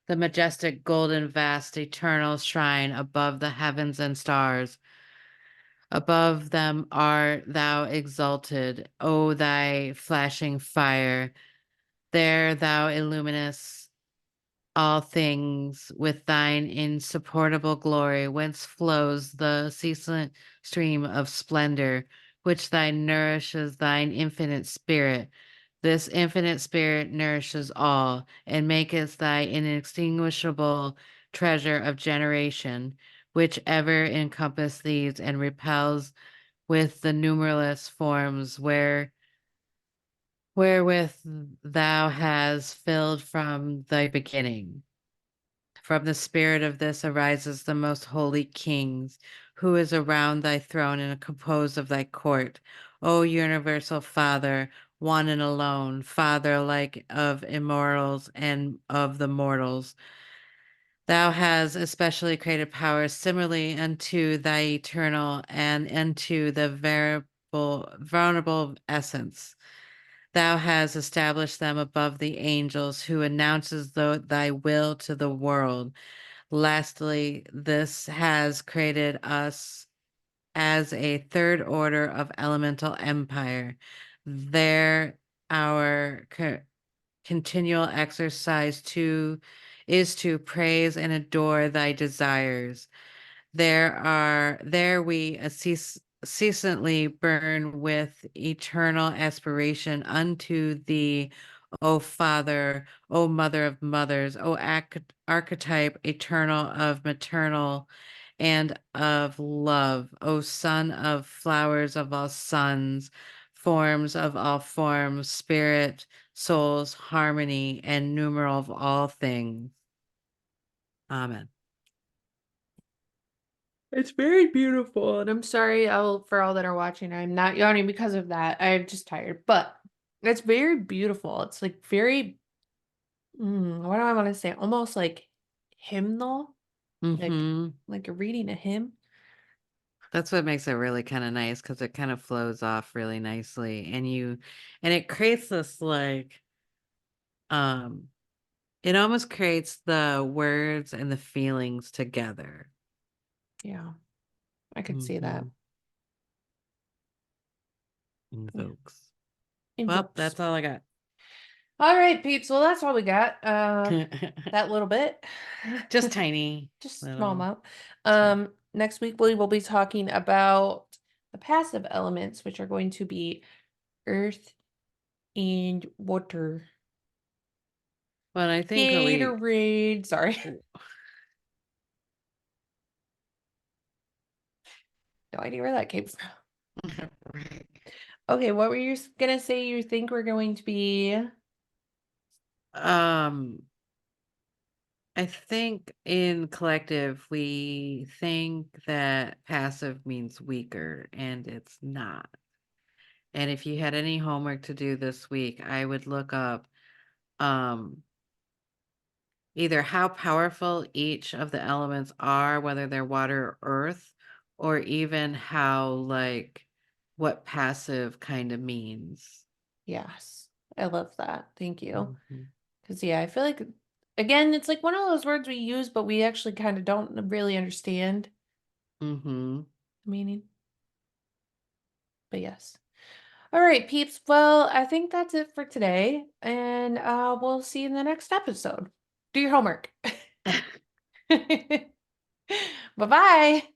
The majestic golden vast eternal shrine above the heavens and stars. Above them art thou exalted, O thy flashing fire. There thou illuminest all things with thine insupportable glory, whence flows the ceaseless stream of splendor, which thine nourishes thine infinite spirit. This infinite spirit nourishes all, and maketh thy inextinguishable treasure of generation, which ever encompass these and repels with the numberless forms wherewith thou hast filled from thy beginning. From the spirit of this arises the most holy kings, who is around thy throne and composed of thy court. O universal Father, one and alone, Father like of immortals and of the mortals. Thou hast especially created powers similarly unto thy eternal and unto the vulnerable essence. Thou hast established them above the angels, who announces thy will to the world. Lastly, this has created us as a third order of elemental empire. There, our continual exercise is to praise and adore thy desires. There we ceaselessly burn with eternal aspiration unto thee, O Father, O Mother of mothers, O archetype eternal of maternal and of love, O Son of flowers of all suns, forms of all forms, spirit, souls, harmony, and numeral of all things. Amen. It's very beautiful, and I'm sorry for all that are watching. I'm not yawning because of that. I'm just tired, but it's very beautiful. It's like very, what do I want to say? Almost like hymnal, like Mm-hmm. like you're reading a hymn. That's what makes it really kind of nice, because it kind of flows off really nicely, and it creates this like um it almost creates the words and the feelings together. Yeah, I could see that. Mm-hmm. Yeah, Invokes. Well, invokes. that's all I got. All right, peeps. Well, that's all we got. That little bit. Just tiny Just small little. amount. Small. Next week we will be talking about the passive elements, which are going to be earth and water. But I think what we Gatorade. Sorry. No idea where that came from. right. Okay, what were you gonna say you think we're going to be? Um, I think in collective we think that passive means weaker, and it's not. And if you had any homework to do this week, I would look up um either how powerful each of the elements are, whether they're water or earth, or even how, like, what passive kind of means. Yes. I love that. Thank you. Mhm. Because, yeah, I feel like, again, it's like one of those words we use, but we actually kind of don't really understand Mhm. the meaning. But yes. All right, peeps. Well, I think that's it for today. And we'll see you in the next episode. Do your homework. Bye-bye.